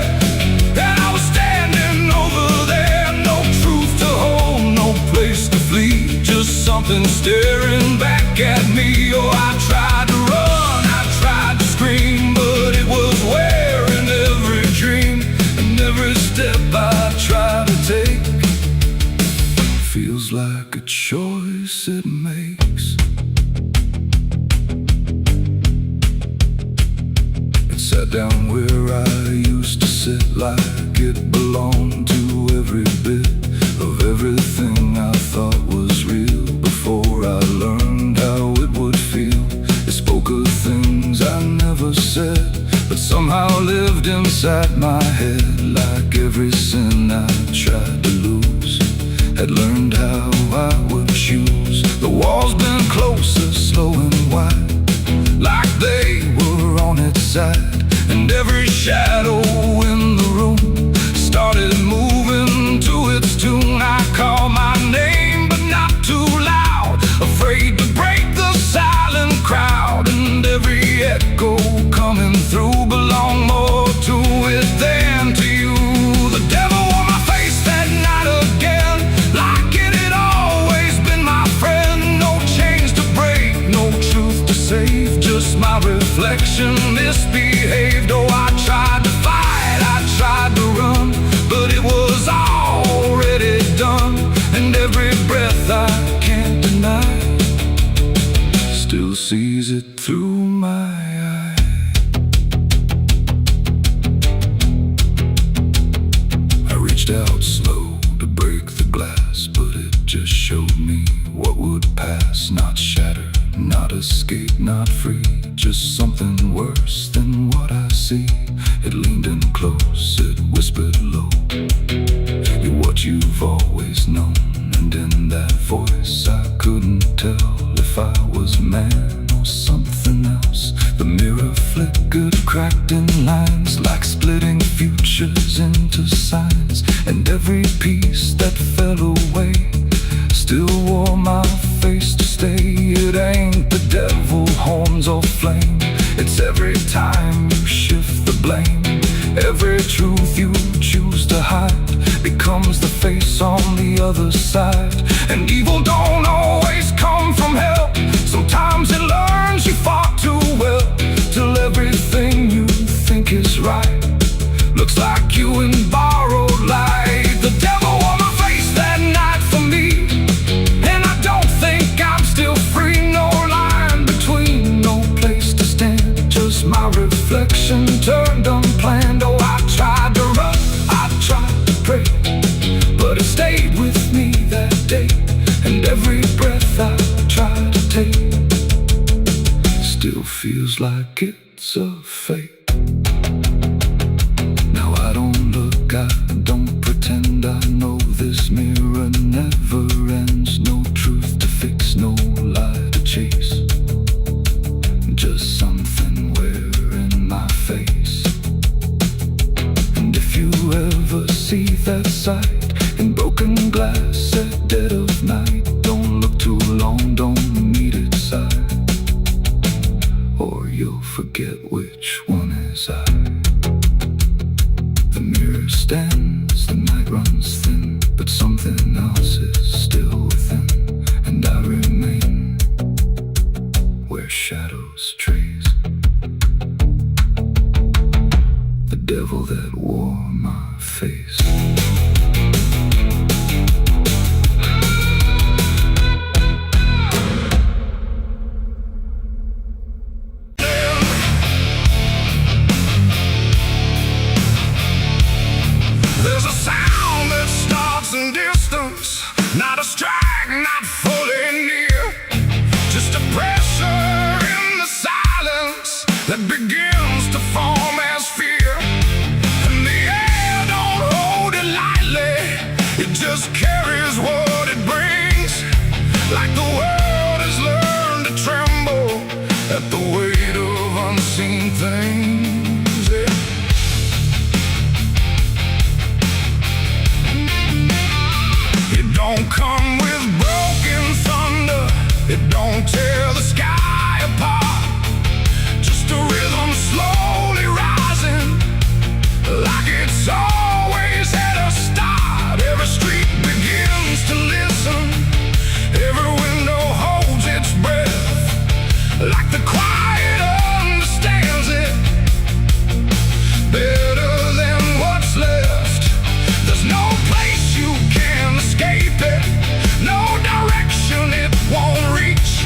and I was standing over there. No truth to hold, no place to flee, just something staring back at me. Oh, I tried to run, I tried to scream, but it was wearing every dream. And every step I try to take feels like a choice it makes. It sat down where I used to sit, like it belonged to every bit of everything I thought was real. Before I learned how it would feel, it spoke of things I never said, but somehow lived inside my head. Like every sin I tried to lose, had learned how I would choose. The walls been closer, slow and wide, like they were on its side. And every shadow in the room started moving to its tune. I called my name, but not too loud, afraid to break the silent crowd. And every echo coming through belonged more to it than to you. The devil on my face that night again, like it had always been my friend. No chains to break, no truth to save, just my reflection misbehaved. Oh, I tried to fight, I tried to run, but it was already done. And every breath I can't deny still sees it through my eye. I reached out slow to break the glass, but it just showed me what would pass. Not shatter, not escape, not free, just something worse than what I see. It leaned in close, it whispered low, you're what you've always known. And in that voice I couldn't tell if I was man or something else. The mirror flickered, cracked in lines, like splitting futures into signs. And every piece that fell away still wore my face to stay. It ain't the devil, horns or flame, it's every time you shift the blame. Every truth you choose to hide becomes the face on the other side. And evil don't always come from hell, sometimes it learns you far too well, till everything you think is right looks like you in borrowed light. The devil on my face that night for me, and I don't think I'm still free. No line between, no place to stand, just my reflection turned unplanned. Oh, I tried to run, I tried to pray, but it stayed with me that day. And every breath I try to take still feels like it's a fate. Now I don't look, I don't pretend, I know this mirror never ends. No truth to fix, no lie to chase, just something wearing my face. sight in broken glass at dead of night. Don't look too long, don't meet its side, or you'll forget which one is I. The mirror stands, the night runs thin, but something else is still within, and I remain where shadows trace the devil that wore my face. There's a sound that starts in distance, not a strike, not fully near, just a pressure in the silence that begins to form as fear. And the air don't hold it lightly, it just carries what it brings, like the world has learned to tremble at the weight of unseen things. Yeah. Don't come with broken thunder, it don't tear the sky apart, just a rhythm slowly rising, like it's always had a start. Every street begins to listen, every window holds its breath, like the quiet understands it better than what's left. There's no place you can escape it, no direction it won't reach.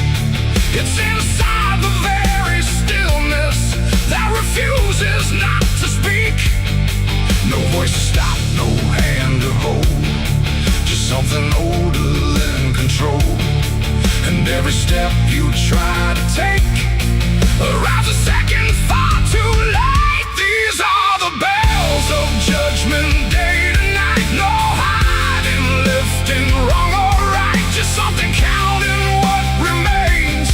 It's inside the very stillness that refuses not to speak. No voice to stop, no hand to hold, just something older than control. And every step you try to take arrives a second far too late. These are the bells of judgment day to night. No hiding, lifting, wrong or right, just something counting what remains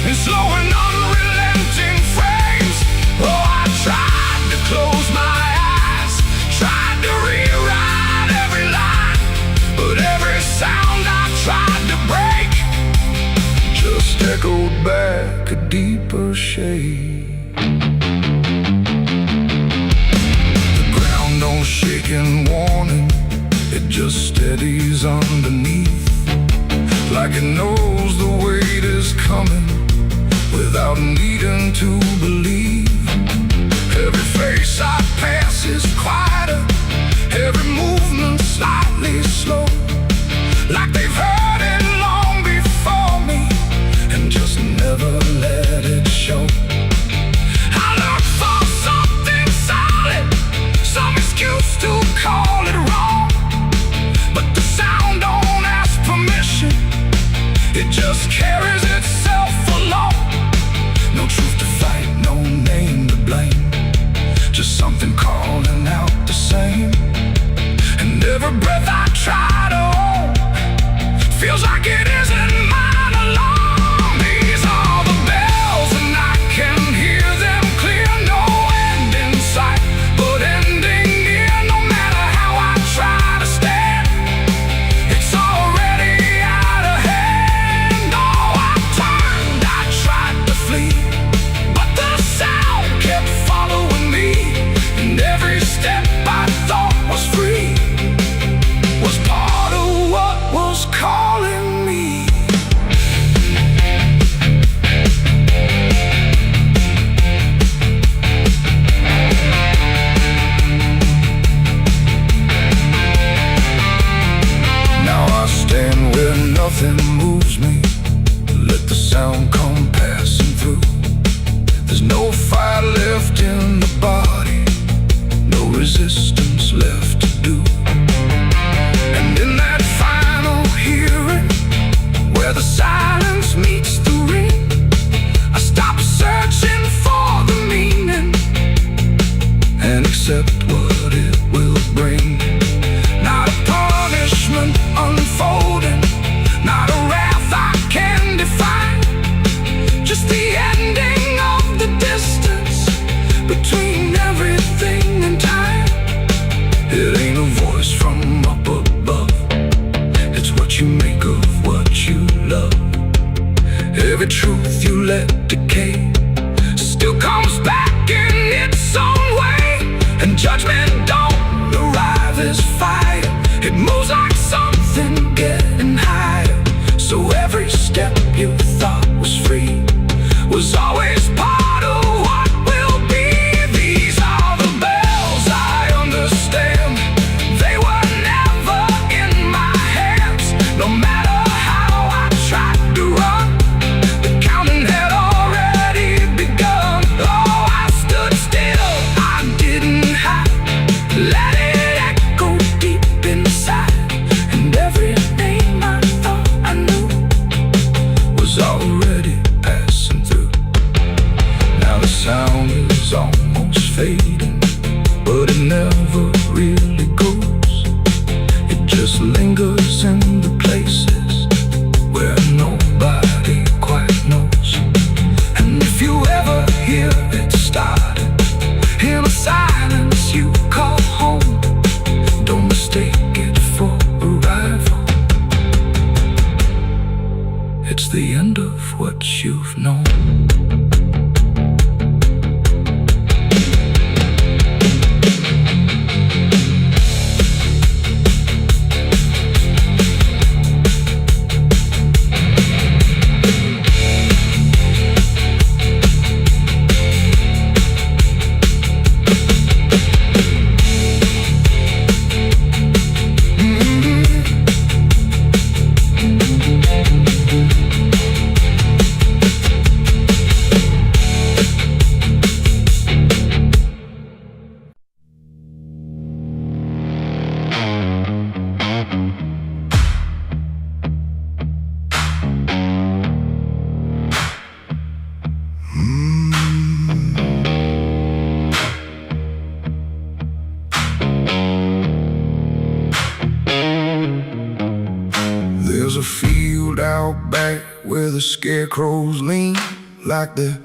in slow and unrelenting frames. Oh, I tried to close my eyes, tried to rewrite every line, but every sound I tried to break just echoed back a deeper shade. The ground don't shake in warning, it just steadies underneath, like it knows the weight is coming without needing to believe. Every face I pass is quieter, every movement slightly slow, like they've heard it long before me and just never let it show. I look for something solid, some excuse to call it wrong, but the sound don't ask permission, it just carries itself along. No truth to fight, if you let decay still comes back in its own way. And judgment don't arrive as fire, it moves like something getting higher. So every step you thought was free was always part of what will be. These are the bells I understand, they were never in my hands. No matter how I tried to run, the counting had already begun. Oh, I stood still, I didn't hide, let it echo deep inside. And every name I thought I knew was already passing through. Now the sound is almost fading, but it never really goes. It just lingers in the places where nobody quite knows. And if you ever hear it starting in a silence you call home, don't mistake it for arrival. It's the end of what you've known. There's a field out back where the scarecrows lean, like they're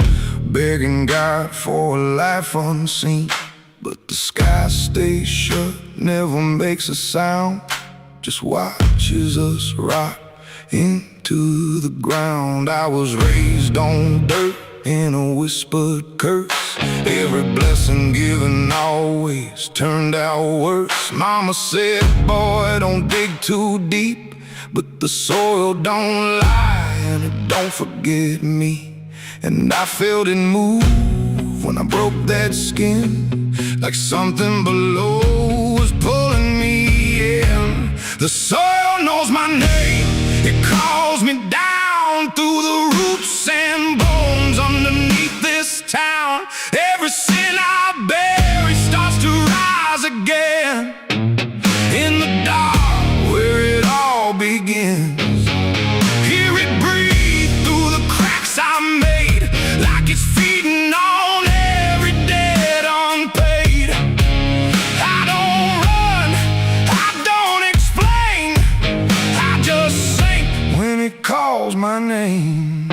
begging God for a life unseen. But the sky stays shut, never makes a sound, just watches us rot into the ground. I was raised on dirt in a whispered curse, every blessing given always turned out worse. Mama said, boy, don't dig too deep, but the soil don't lie and it don't forget me. And I felt it move when I broke that skin, like something below was pulling me in. The soil knows my name, it calls me down through the roots and bones underneath this town. Every sin I bury starts to rise again in the dark where it all begins. Hear it breathe through the cracks I made, like it's feeding on every debt unpaid. I don't run, I don't explain, I just sink when it calls my name.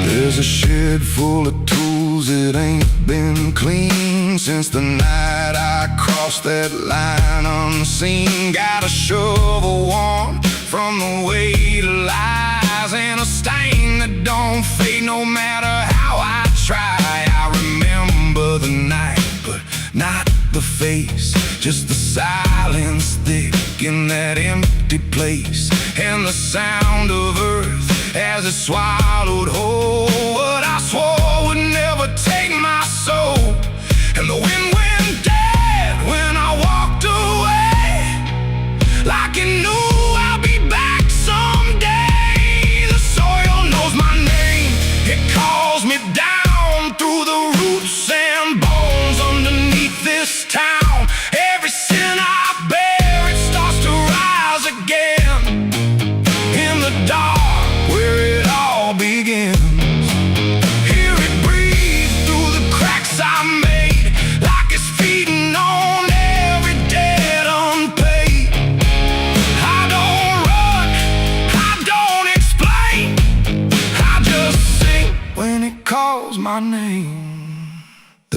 There's a shed full of tools that ain't been clean since the night I crossed that line unseen. Got a shovel worn from the weight of lies, and a stain that don't fade no matter how I try. I remember the night, but not the face, just the silence thick in that empty place, and the sound of earth as it swallowed whole what I swore would never take my soul. And the wind went dead when I walked away, like it knew I'll be back someday. The soil knows my name, it calls me down through the roots and bones underneath this town. Every sin I bear, it starts to rise again in the dark where it all begins. Hear it breathe through the cracks I made, like it's feeding on every debt unpaid. I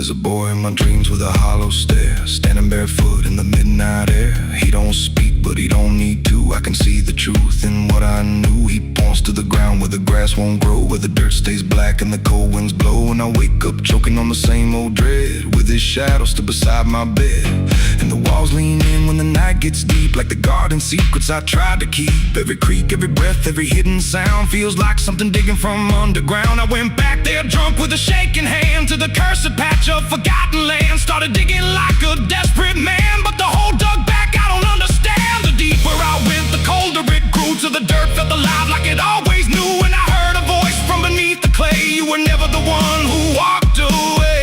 There's a boy in my dreams with a hollow stare, standing barefoot in the midnight air. He don't speak, but he don't need to. I can see the truth in what I knew. He points to the ground where the grass won't grow, where the dirt stays black and the cold winds blow. And I wake up choking on the same old dread, with his shadow still beside my bed. And the walls lean in when the night gets deep, like the garden secrets I tried to keep. Every creak, every breath, every hidden sound feels like something digging from underground. I went back there drunk with a shaking hand to the cursed patch of forgotten land. Started digging like a desperate man, but the hole dug back, I don't understand. The deeper I went, the colder it grew, till the dirt felt alive like it always knew. And I heard a voice from beneath the clay, you were never the one who walked away.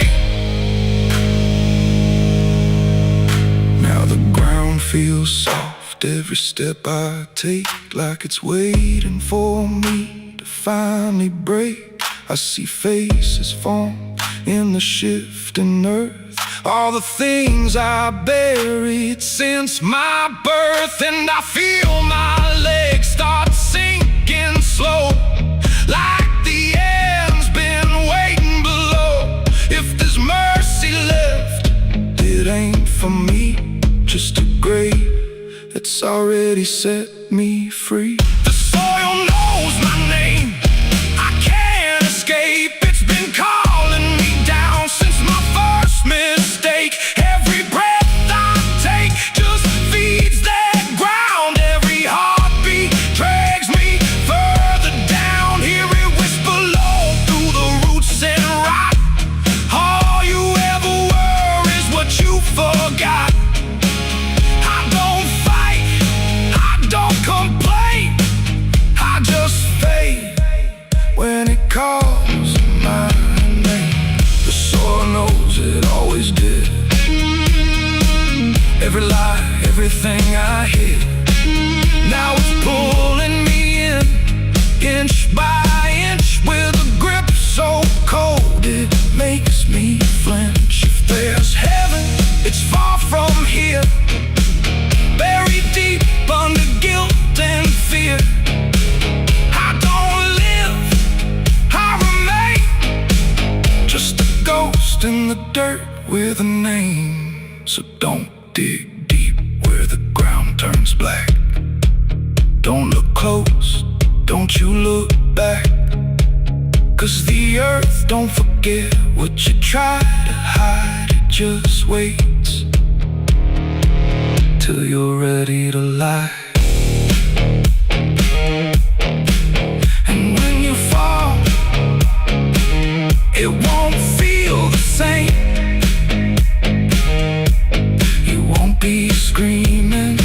Now the ground feels soft, every step I take, like it's waiting for me to finally break. I see faces form in the shifting earth, all the things I buried since my birth. And I feel my legs start sinking slow, like the end's been waiting below. If there's mercy left, it ain't for me, just a grave that's already set me free. The soil knows my name, I can't escape. It's been calling me down since my first mistake. Every breath I take just feeds that ground. Every heartbeat drags me further down. Hear it whisper low through the roots and rot. All you ever were is what you forgot. I don't fight, I don't complain, I just fade when it calls my name. The soil knows it always did. Every lie, everything I hid, now it's pulling me in, inch by inch, with a grip so cold it makes me flinch. If there's heaven, it's far from here, buried deep under guilt and fear. I don't live, I remain, just a ghost in the dirt with a name. So don't dig deep where the ground turns black. Don't look close, don't you look back, 'cause the earth don't forget what you try to hide. It just waits till you're ready to lie. And when you fall, it won't feel the same. You won't be screaming,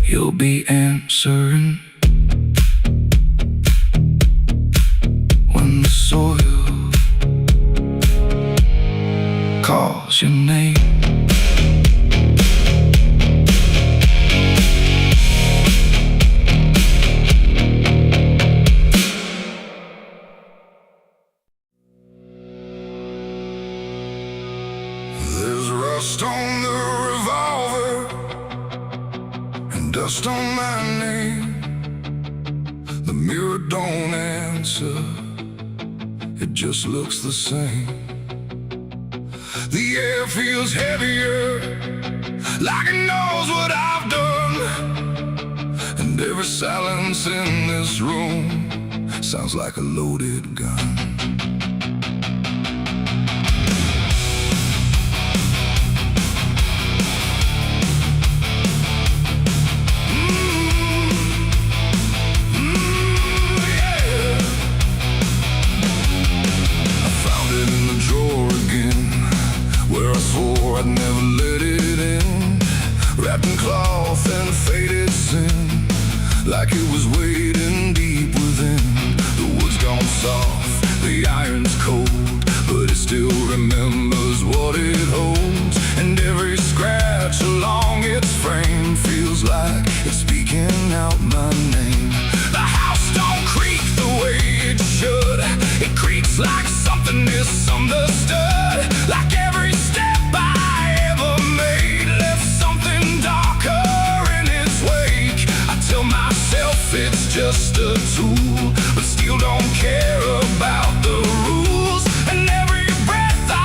you'll be answering. When the soil calls your name. There's rust on the revolver and dust on my name. The mirror don't answer, it just looks the same. The air feels heavier, like it knows what I've done. And every silence in this room sounds like a loaded gun. I'd never let it in, wrapped in cloth and faded sin, like it was waiting deep within. The wood's gone soft, the iron's cold, but it still remembers what it holds. And every scratch along its frame feels like it's speaking out my name. The house don't creak the way it should, it creaks like something misunderstood. Like every step I ever made left something darker in its wake. I tell myself it's just a tool, but still don't care about the rules. And every breath I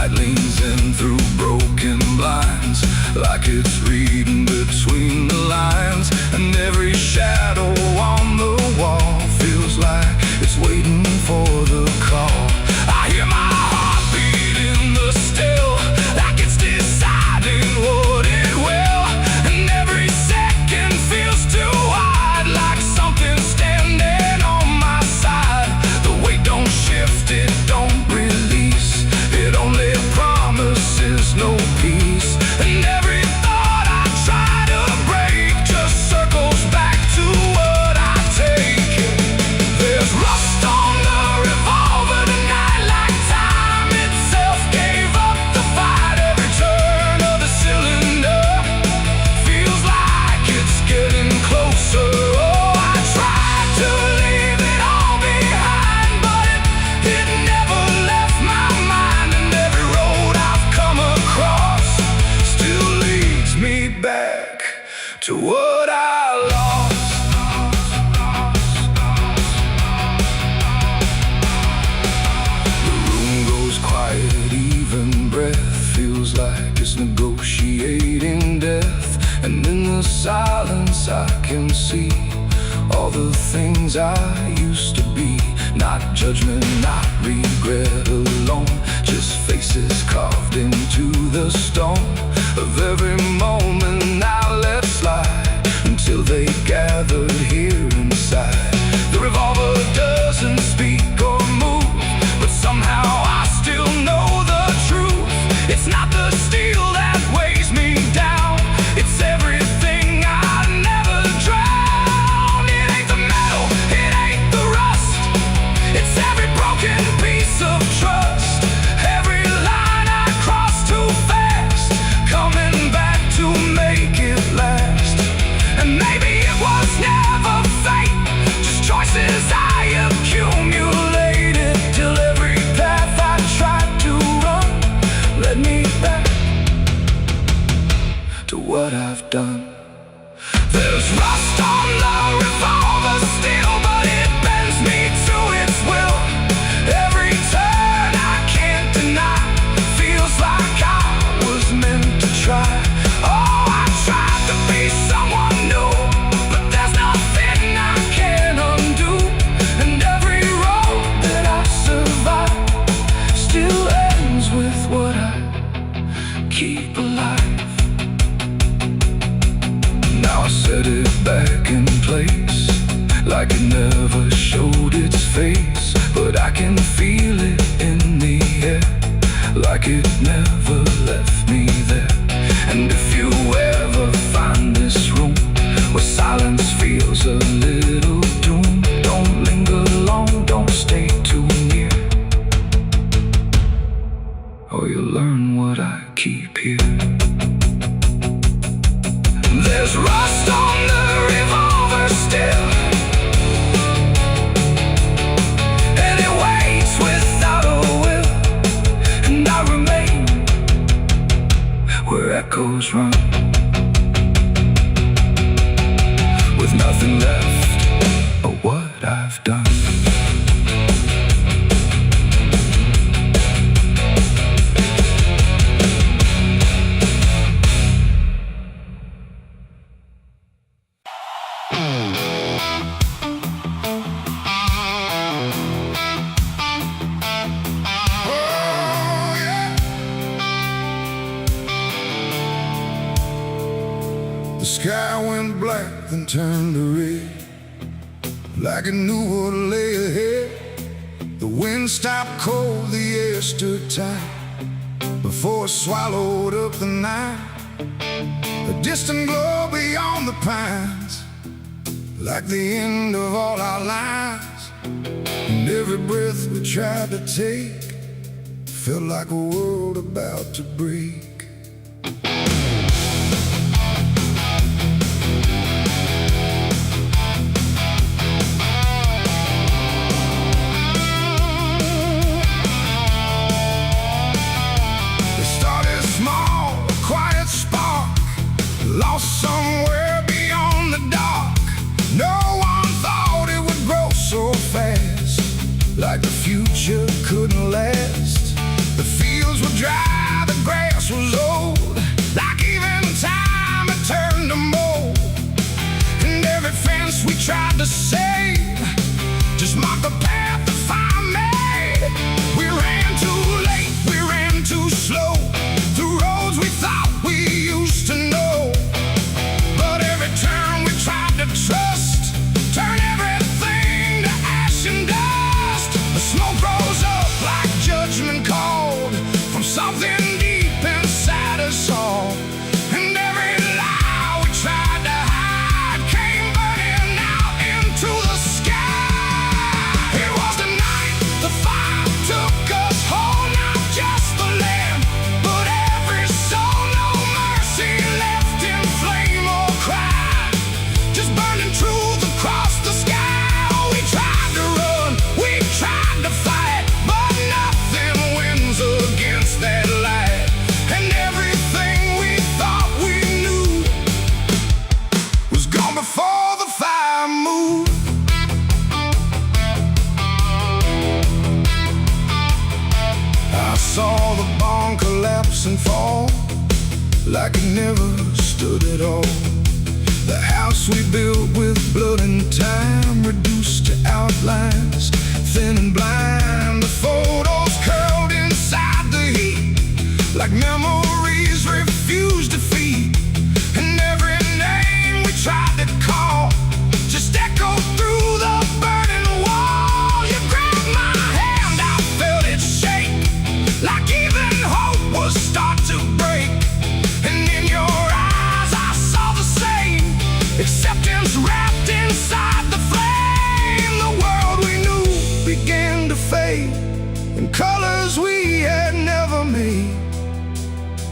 Night leans in through broken blinds, like it's reading between the lines. And every shadow on the wall feels like it's waiting for the call. I hear my heartbeat in the still, like it's deciding what it will. And every second feels too wide, like something's standing on my side. The weight don't shift, it don't release, it only promises no peace. And every thought I try to break just circles back to what I take. There's rust on the revolver tonight, like time itself gave up the fight. Every turn of the cylinder feels like it's getting closer. Oh, I tried to leave it all behind, but it never left my mind. And every road I've come across still leads me back to what I lost. The room goes quiet, even breath feels like it's negotiating death. And in the silence I can see all the things I used to be. Not judgment, not regret alone, just faces carved into the stone of every moment I let slide, until they gathered here inside. The revolver doesn't speak or move, but somehow I still know the truth. It's not the steel that weighs me down, it's everything I never drowned. It ain't the metal, it ain't the rust, it's every broken piece of trust. Every line I cross too fast, coming back to make it last. And maybe it was never fate, just choices I accumulated, till every path I tried to run led me back to what I've done. There's rust on the revolver still, but it bends me to its will. Every turn I can't deny feels like I was meant to try. Oh, I tried to be someone new, but there's nothing I can undo. And every road that I survive still ends with what I keep alive. Now I set it back in place, like it never showed its face. But I can feel it in the air, like it never left me there. And if you ever find this room where silence feels a little doom, don't linger long, don't stay too near, or you'll learn what I keep here. There's rust on the revolver still, and it waits without a will. And I remain where echoes run, with nothing left of what I've done. The sky went black, then turned to red, like it knew what lay ahead. The wind stopped cold, the air stood tight, before it swallowed up the night. A distant glow beyond the pines, like the end of all our lives. And every breath we tried to take felt like a world about to break. Lost somewhere beyond the dark. No one thought it would grow so fast, like the future couldn't last. The fields were dry saw the barn collapse and fall like it never stood at all. The house we built with blood and time reduced to outlines, thin and blind. The photos curled inside the heat like memories refused defeat. And every name we tried to call just echoed through the burning wall. You grabbed my hand, I felt it shake, like even hope was start to break. And in your eyes I saw the same acceptance wrapped inside the flame. The world we knew began to fade in colors we had never made.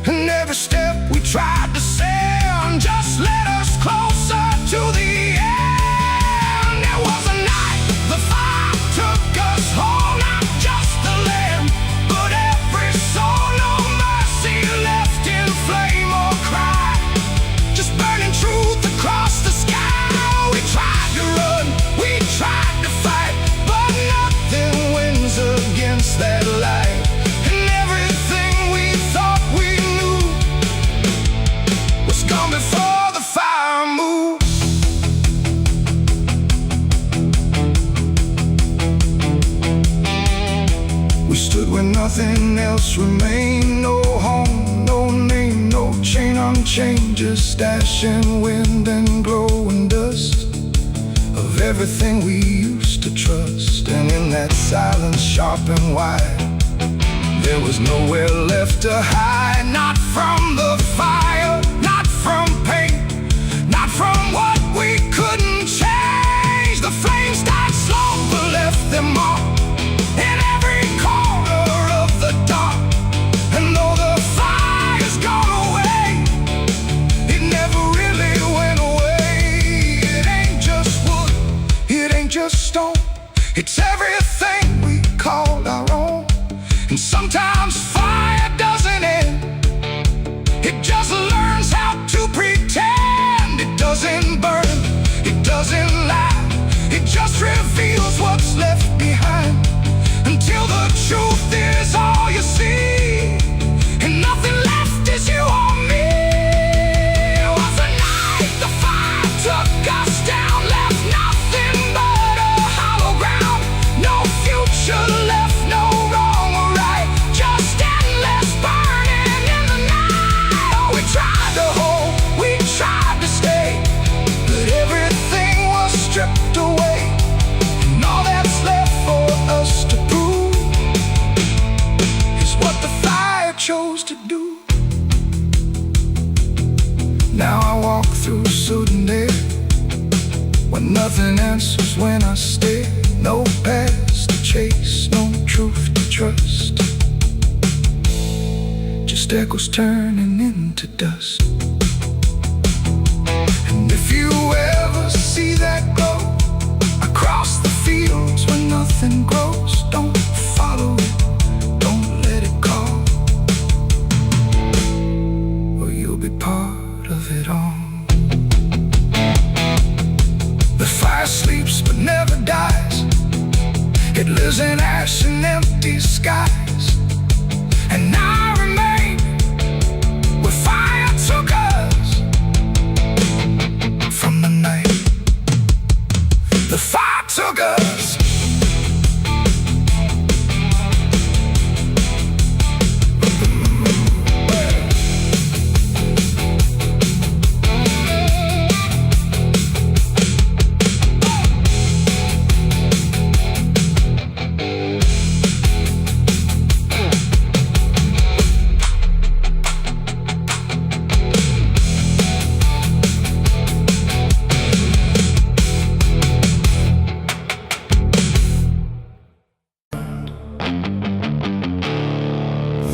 And every step we tried to send just led us closer to the end. There was a night the fire took us whole, not just the land, but every soul. No mercy left in flame or cry, just burning truth across the sky. We tried to run, we tried to fight, but nothing wins against that light. And everything we thought we knew was gone before the fire moved. We stood where nothing else remained. No home, no name, no chain unchained, just ash and wind and glowing dust of everything we used to trust. And in that silence sharp and wide, there was nowhere left to hide. Not from the fire, not from pain, not from what we couldn't change. The flames died slow but left them all in every corner of the dark. And though the fire's gone away, it never really went away. It ain't just wood, it ain't just stone, it's everything we called our own. And sometimes fire doesn't end, it just learns how to pretend. It doesn't burn, it doesn't lie, it just reveals what's left behind, until the truth is all you see, and nothing left is you or me. It was a night the fire took us down, left nothing but a hollow ground. No future left, no wrong or right, just endless burning in the night. Oh, we tried to hold, we tried to stay, but everything was stripped away. And all that's left for us to prove is what the fire chose to do. Now I walk through sudden air when nothing answers when I stare. No past to chase, no truth to trust, just echoes turning into dust. And if you ever see that glow across the fields where nothing grows, don't follow it, don't let it call, or you'll be part of it all. The fire sleeps but never dies, it lives in ash and empty skies. And I remain where fire took us from the night the fire took us.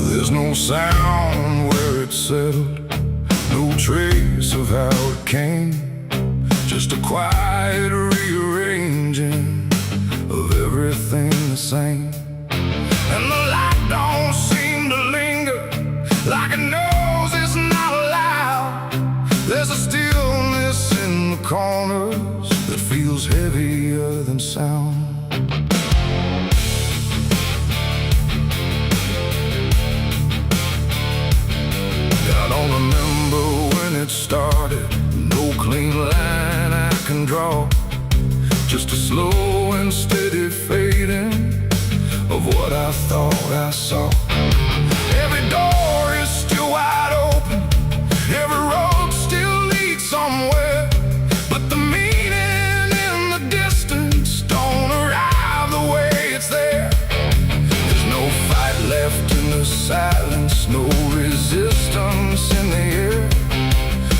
There's no sound where it settled, no trace of how it came, just a quiet rearranging of everything the same. And the light don't seem to linger, like it knows it's not allowed. There's a stillness in the corners that feels heavier than sound. I saw. Every door is still wide open, every road still leads somewhere, but the meaning in the distance don't arrive the way it's there. There's no fight left in the silence, no resistance in the air,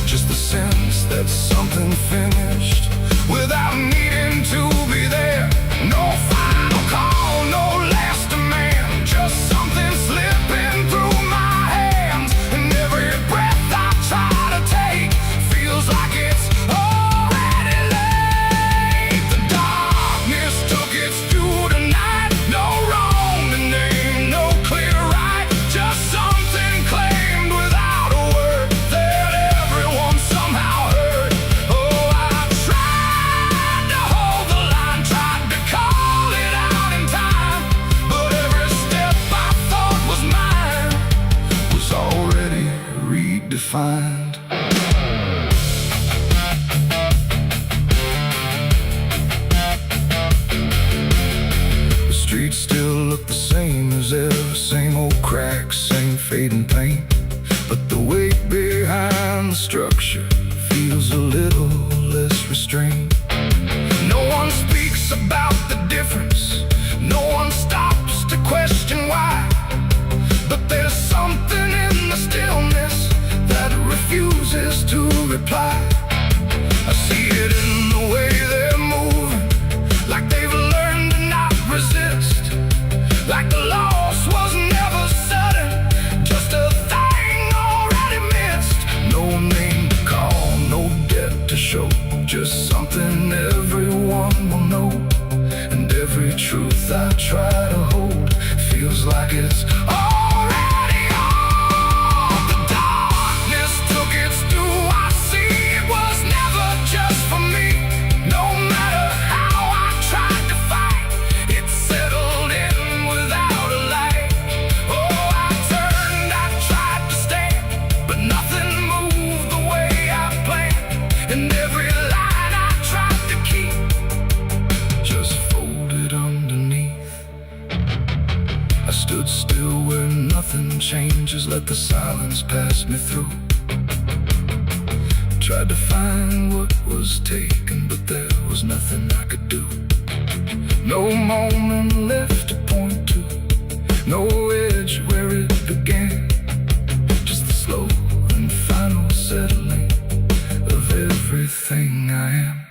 just the sense that something finished without needing to be there. No final call, no last demand, just something slipping through my hands. And every breath I try to take feels like it's already late. The darkness took its due tonight. No wrong to name, no clear right, just something claimed without a word that everyone somehow heard. Oh, I tried to hold the line, tried to call it out in time, but every step I thought was mine was already redefined. The streets still look the same as ever, same old cracks, same fading paint, but the weight behind the structure feels a little less restrained. No one speaks about the difference, no one stops to question why, but there's something in the stillness that refuses to reply. I see it in the way they're moving, like they've learned to not resist, like the loss was never sudden, just a thing already missed. No name to call, no debt to show, just something everyone will know. And every truth I try to hold feels like it's already on. The darkness took its due. I see it was never just for me. No matter how I tried to fight, it settled in without a light. Oh, I turned, I tried to stand, but nothing moved the way I planned. And every line I tried to keep just folded underneath. I stood still where nothing changes, let the silence pass me through. Tried to find what was taken, but there was nothing I could do. No moment left to point to, no edge where it began, just the slow and final settling of everything I am.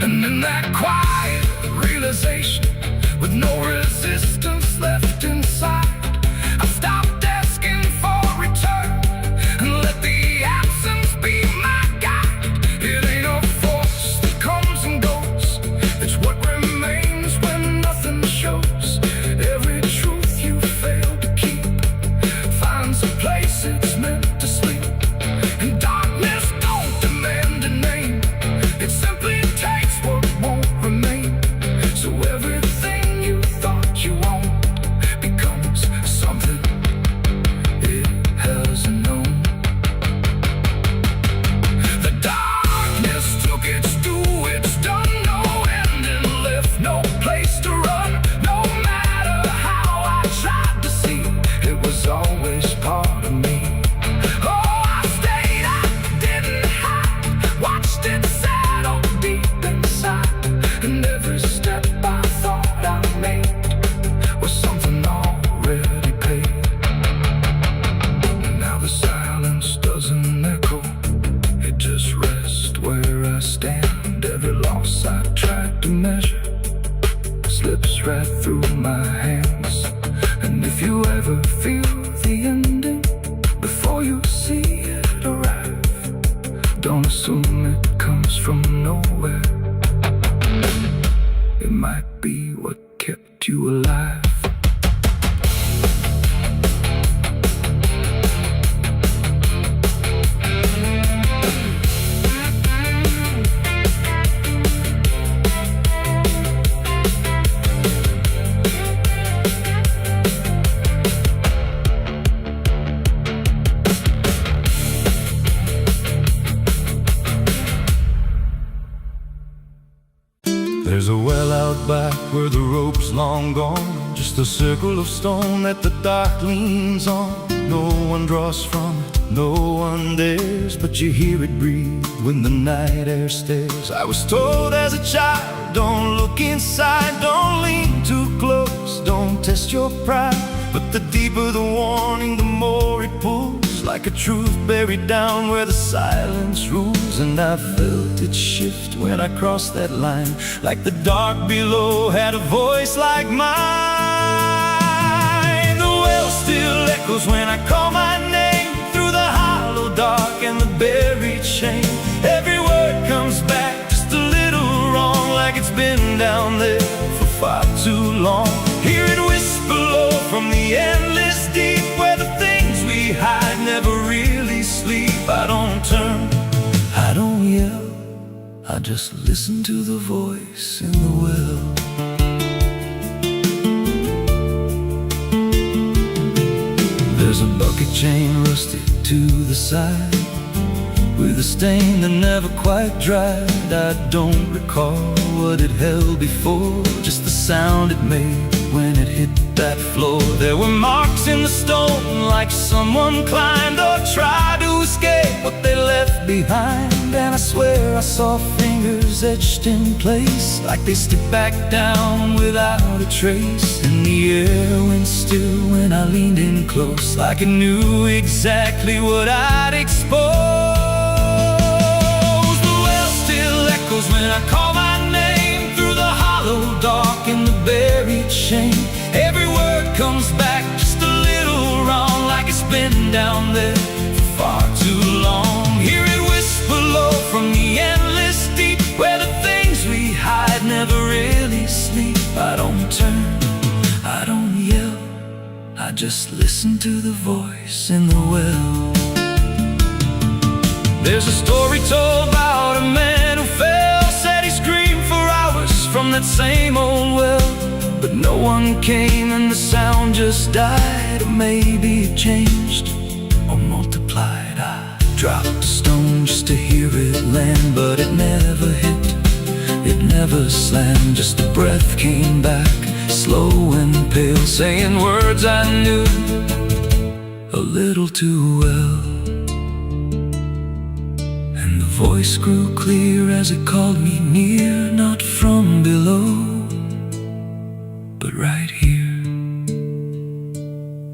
And in that quiet realization, with no resistance left inside, I stopped asking for return and let the absence be my guide. It ain't a force that comes and goes, it's what remains when nothing shows. Every truth you fail to keep finds a place it's meant to sleep. And darkness don't demand a name, it simply takes what won't remain. So everything you thought you owned becomes something it hasn't known. The darkness took its due, it's done, no ending left, no place to run. No matter how I tried to see, it was always part of me. Oh, I stayed, I didn't hide, watched it settle deep inside. And every step I thought I made was something already paid. And now the silence doesn't echo, it just rests where I stand. Every loss I tried to measure slips right through my hands. And if you ever feel the ending before you see it arrive, don't assume it comes from nowhere. It might be what kept you alive. There's a well out back where the rope's long gone, just just a circle of stone that the dark leans on. No one draws from it, no one dares, but you hear it breathe when the night air stares. I was told as a child, don't look inside, don't lean too close, don't test your pride. But the deeper the warning, the more it pulls, like a truth buried down where the silence rules. And I felt it shift when I crossed that line, like the dark below had a voice like mine. The well still echoes when I call my name, through the hollow dark and the buried shame. Every word comes back just a little wrong, like it's been down there for far too long. Hear it whisper low from the endless deep, where the things we hide never really sleep. I don't turn, I don't yell, I just listen to the voice in the well. There's a bucket chain rusted to the side, with a stain that never quite dried. I don't recall what it held before, just the sound it made when it hit that floor. There were marks in the stone, like someone climbed or tried to escape what they left behind. And I swear I saw fingers etched in place, like they slipped back down without a trace. And the air went still when I leaned in close, like it knew exactly what I'd expose. The well still echoes when I call my name, through the hollow dark and the buried shame. Every word comes back just a little wrong, like it's been down there for far too long. Hear it whisper low from the endless deep, where the things we hide never really sleep. I don't turn, I don't yell, I just listen to the voice in the well. There's a story told about a man who fell, said he screamed for hours from that same old well. But no one came and the sound just died, or maybe it changed or multiplied. I dropped a stone just to hear it land, but it never hit, it never slammed. Just a breath came back, slow and pale, saying words I knew a little too well. And the voice grew clear as it called me near, not from below, but right here.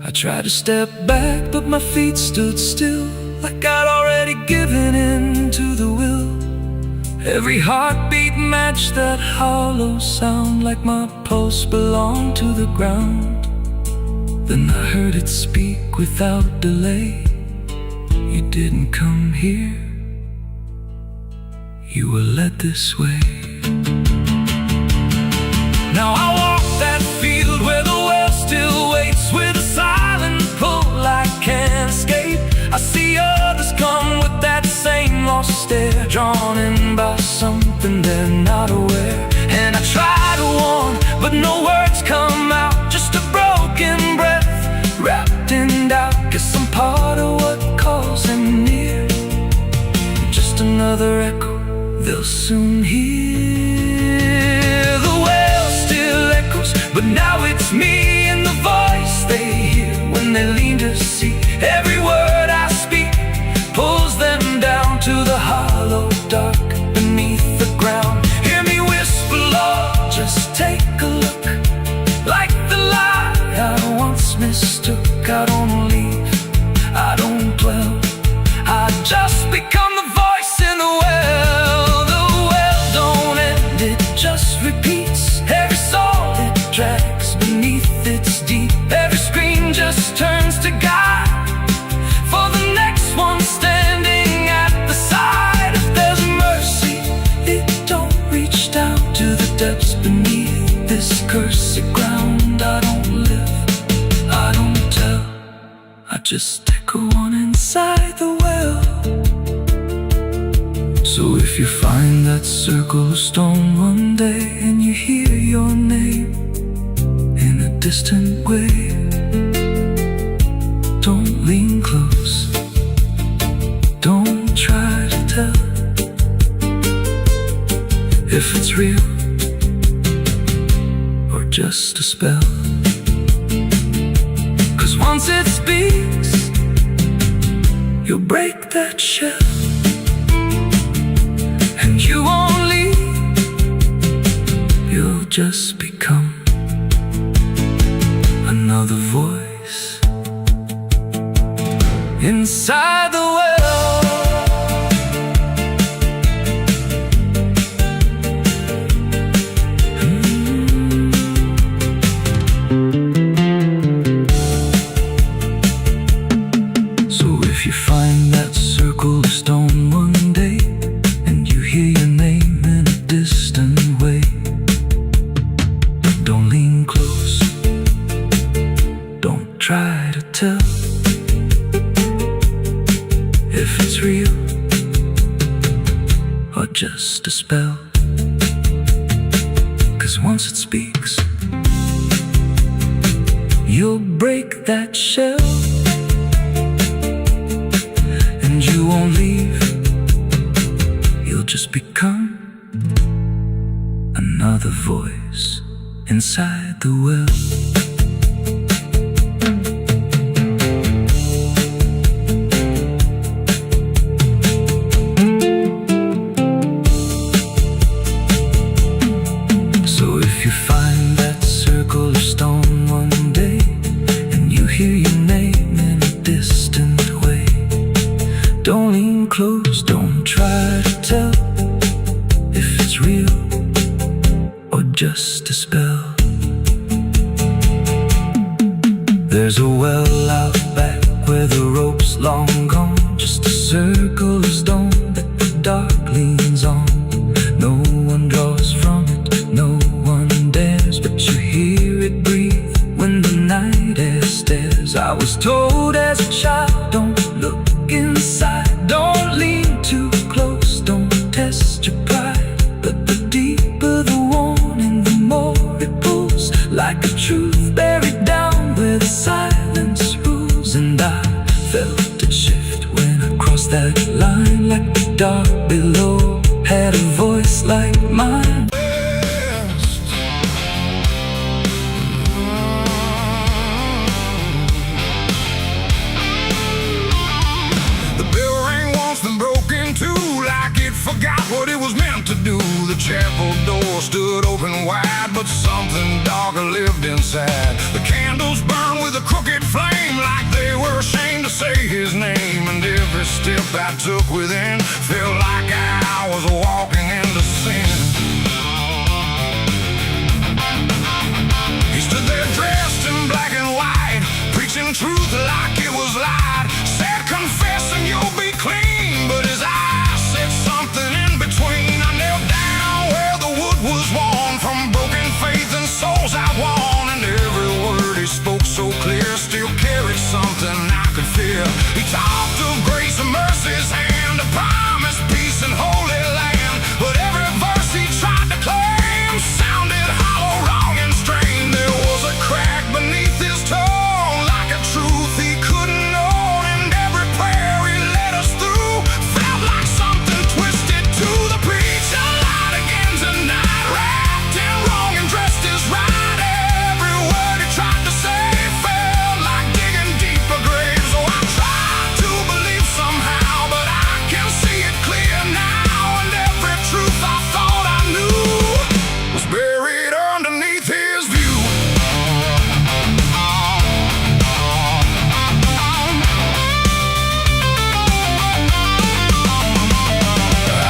I tried to step back, but my feet stood still, like I'd already given in to the will. Every heartbeat matched that hollow sound, like my pulse belonged to the ground. Then I heard it speak without delay. You didn't come here, you were led this way. Now I walk that field where the well still waits, with a silent pull I can't escape. I see others come with that same lost stare, drawn in by something they're not aware. And I try to warn, but no words come out, just a broken breath wrapped in doubt. Guess I'm part of what calls him near, just another echo they'll soon hear. The well still echoes, but now it's me and the voice they hear when they lean to see. Every word I speak pulls them down to the hollow dark beneath the ground. Hear me whisper, Lord, just take a look, like the lie I once mistook. I don't leave, I don't dwell, I just become the voice in the well. The well don't end, it just repeats. Every soul it drags beneath its deep. Every scream just turns to guide for the next one standing at the side. If there's mercy, it don't reach down to the depths beneath this cursed ground. I don't live, I don't tell, I just echo on inside the well. So if you find that circle of stone one day, and you hear your name in a distant way, don't lean close, don't try to tell if it's real or just a spell. speaks, you'll break that shell, and you won't leave. You'll just become another voice inside the well. So if you find that circle of stone one day, and you hear your name in a distant way, don't lean close, don't try to tell if it's real or just a spell. 'Cause once it speaks, you'll break that shell, and you won't leave. You'll just become another voice inside the well. So if you find that circle of stone one day, and you hear your name in a distant way, don't lean close, don't try to tell if it's real or just a spell. There's a well out back where the rope's long gone, just a circle of stone that the dark leans on. No one draws from it, no one dares, but you hear it breathe when the night air stares. I was told as a child, don't look inside, don't lean too close, don't test your pride. But the deeper the warning, the more it pulls, like a truth buried down where the silence rules. And I felt it shift when I crossed that line, like the dark below had a voice like mine. The bell rang once, then broke in two, like it forgot what it was meant to do. The chapel door stood open wide, but something darker lived inside. The candles burned with a crooked flame, like they were ashamed to say his name. And every step I took within felt like I was walking into sin. He stood there dressed in black and white, preaching truth like it was light. Said, confessing you'll be clean, but his eyes said something in between. I knelt down where the wood was worn from broken faith and souls outworn, and every word he spoke so clear still carried something I could feel. He talked of grace and mercy's hand, a promise, peace and holy land. But every verse he tried to claim sounded hollow, wrong and strained. There was a crack beneath his tone, like a truth he couldn't own. And every prayer he led us through felt like something twisted to the preacher. Light again tonight, wrapped in wrong and dressed as right. Every word he tried to say felt like digging deeper graves. So I tried to believe somehow, but I can see it clear now. And every truth I thought I knew was buried underneath his view.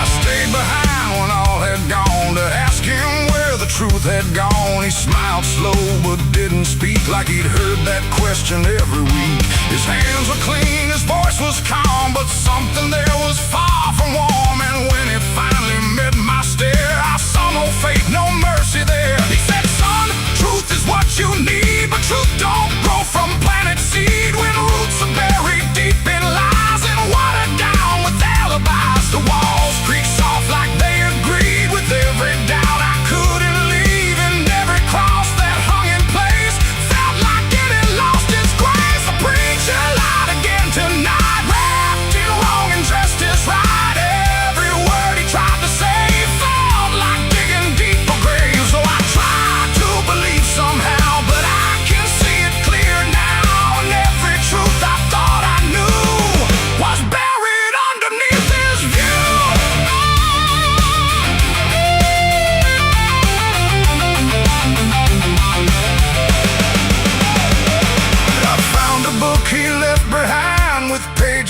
I stayed behind when all had gone to ask him where the truth had gone. He smiled slow but didn't speak, like he'd heard that question every week. His hands were clean, his voice was calm, but something there was far from warm. And when it finally met my stare, I saw no faith, no mercy there. He said, son, truth is what you need, but truth don't grow from planet seed. When roots are buried deep in lies and watered down with alibis, the walls creak soft like they agreed with every doubt I couldn't leave. And every cross that hung in place felt like it had lost its grace. The preacher lied again tonight.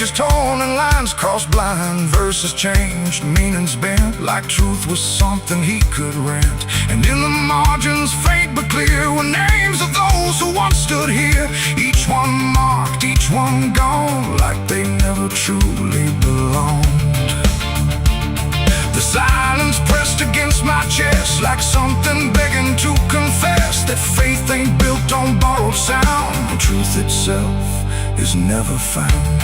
pages torn and lines crossed blind, verses changed, meanings bent, like truth was something he could rent. And in the margins, faint but clear, were names of those who once stood here. Each one marked, each one gone, like they never truly belonged. The silence pressed against my chest, like something begging to confess that faith ain't built on borrowed sound, and truth itself is never found.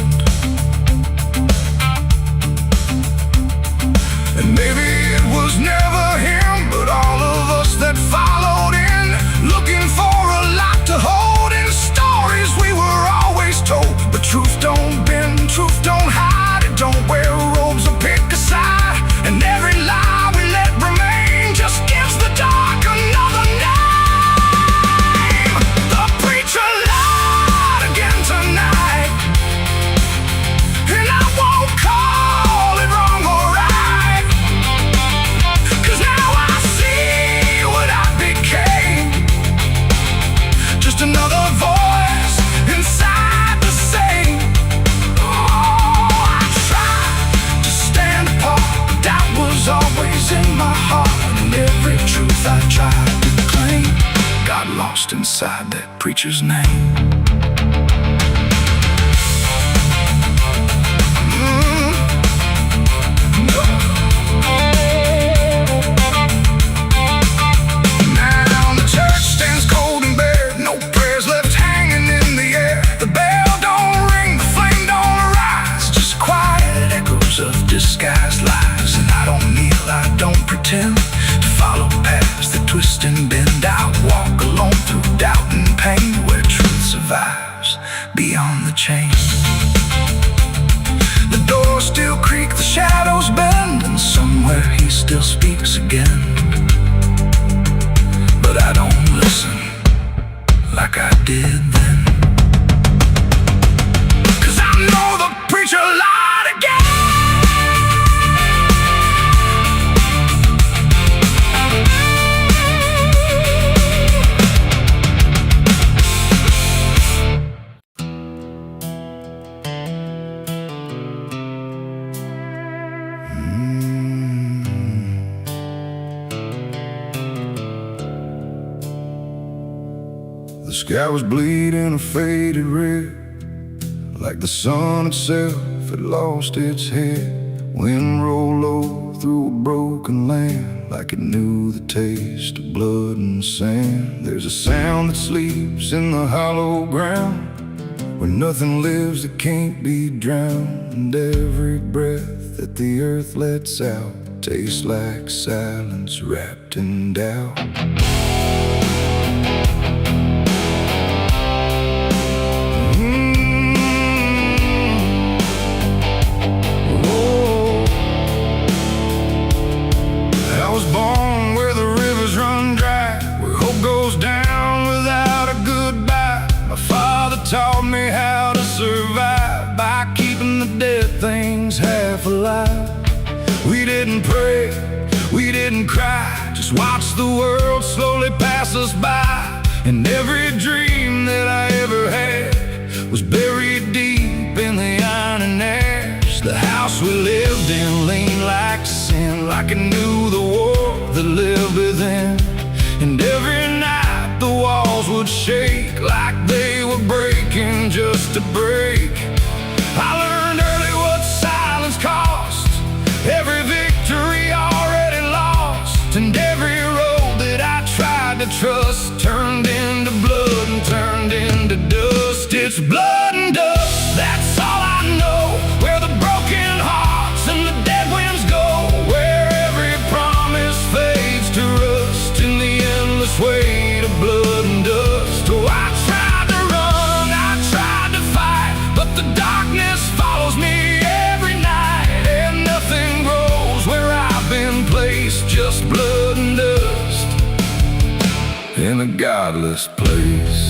And maybe it was never him, but all of us that followed in, looking for a lot to hold in stories we were always told. But truth don't bend, truth don't hide, it don't wear robes or pick a side. And every lie we let remain just gives the dark another name. The preacher lied again tonight, and I won't call it wrong or right, 'cause now I see what I became. Just another voice inside the same. Oh, I tried to stand apart, doubt was always in my heart, and every truth I tried to claim got lost inside that preacher's name. Now the church stands cold and bare, no prayers left hanging in the air. The bell don't ring, the flame don't arise, just quiet echoes of disguised lies. And I don't kneel, I don't pretend to follow paths that twist and bend. I walk alone through doubt and pain, where truth survives beyond the chain. The doors still creak, the shadows bend, and somewhere he still speaks again. But I don't listen like I did then, 'cause I know the preacher lied again. The sky was bleeding a faded red, like the sun itself had lost its head. Wind rolled low through a broken land, like it knew the taste of blood and sand. There's a sound that sleeps in the hollow ground, where nothing lives that can't be drowned. And every breath that the earth lets out tastes like silence wrapped in doubt. Taught me how to survive by keeping the dead things half alive. We didn't pray, we didn't cry, just watch the world slowly pass us by. And every dream that I ever had was buried deep in the iron and ash. The house we lived in leaned like sin, like it knew the war that lived within. And every night the walls would shake like they were breaking just to break. I learned early what silence cost, every victory already lost. And every road that I tried to trust turned into blood and turned into dust. It's blood and dust, that's all I know. Where the broken hearts and the dead winds go, where every promise fades to rust in the endless weight of blood and dust. Oh, I tried to run, I tried to fight, but the darkness follows me every night. And nothing grows where I've been placed, just blood and dust in a godless place.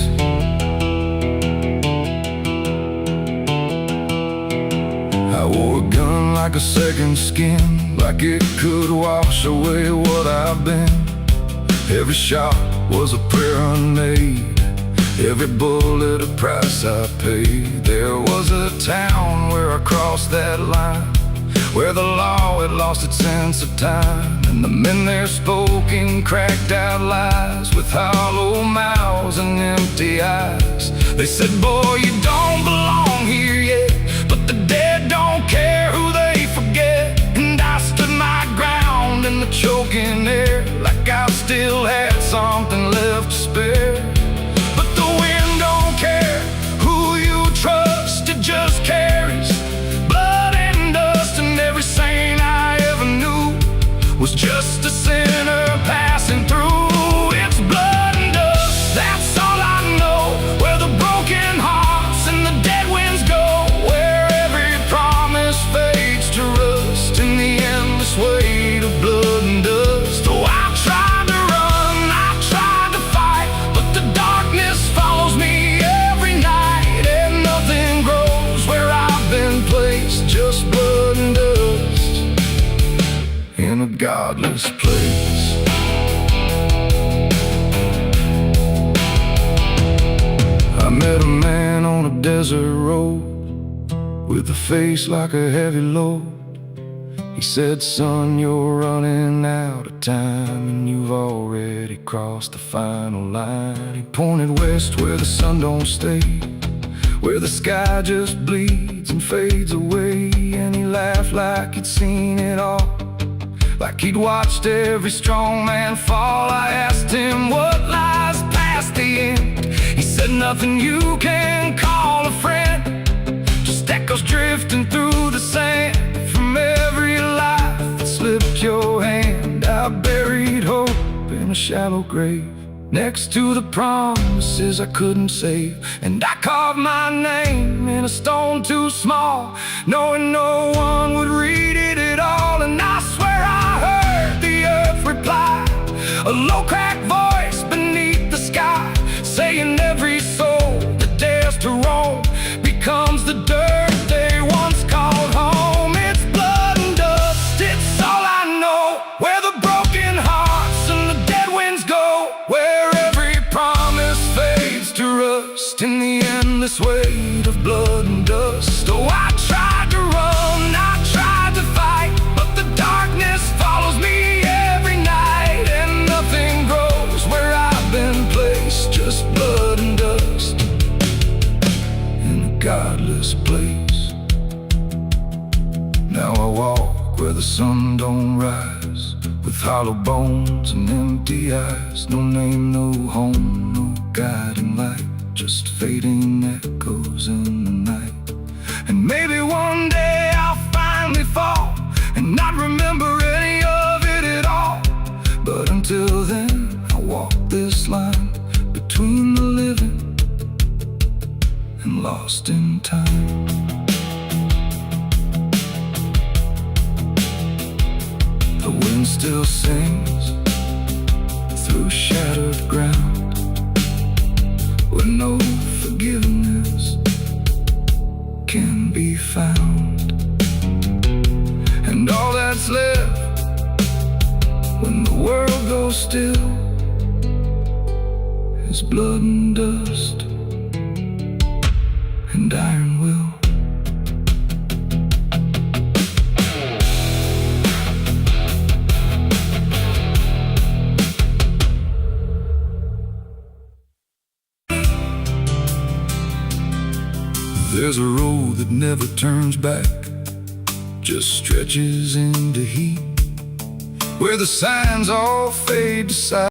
I wore a gun like a second skin, like it could wash away what I've been. Every shot was a prayer unmade, every bullet a price I paid. There was a town where I across that line, where the law had lost its sense of time, and the men there spoke in cracked out lies, with hollow mouths and empty eyes. They said, boy, you don't belong here yet, but the dead don't care who they forget. And I stood my ground in the choking air, like I still had something left to spare. But the wind don't care who you trust, it just carries blood and dust. And every saint I ever knew was just a sinner passing through. It's blood and dust, that's all I know, where the broken hearts and the dead winds go, where every promise fades to rust in the endless weight of blood and dust. Oh, I tried to run, I tried to fight, but the darkness follows me every night, and nothing grows where I've been placed, just blood and dust in a godless place. I met a man on a desert road, with a face like a heavy load. He said, son, you're running out of time, and you've already crossed the final line. He pointed west where the sun don't stay, where the sky just bleeds and fades away. And he laughed like he'd seen it all, like he'd watched every strong man fall. I asked him what lies past the end. He said, nothing you can call a friend, just echoes drifting through the sand from every life that slipped your hand. I buried hope in a shallow grave, next to the promises I couldn't save. And I carved my name in a stone too small, knowing no one would read it at all. And I swear I heard the earth reply, a low cracked voice beneath the sky, saying every soul that dares to roam becomes the dirt they once called home. It's blood and dust, it's all I know, where the broken hearts and the dead winds go, where every promise fades to rust in the endless weight of blood and dust. Oh, I tried to run, I tried to fight, but the darkness follows me every night, and nothing grows where I've been placed, just blood and dust in a godless place. Now I walk where the sun don't rise, with hollow bones and empty eyes. No name, no home, no guiding light, just fading echoes in the night. And maybe one day I'll finally fall and not remember any of it at all. But until then, I walk this line between the living and lost in time. The wind still sings through shattered ground, where no forgiveness can be found. And all that's left when the world goes still is blood and dust and iron will. There's a road that never turns back, just stretches into heat, where the signs all fade to sight.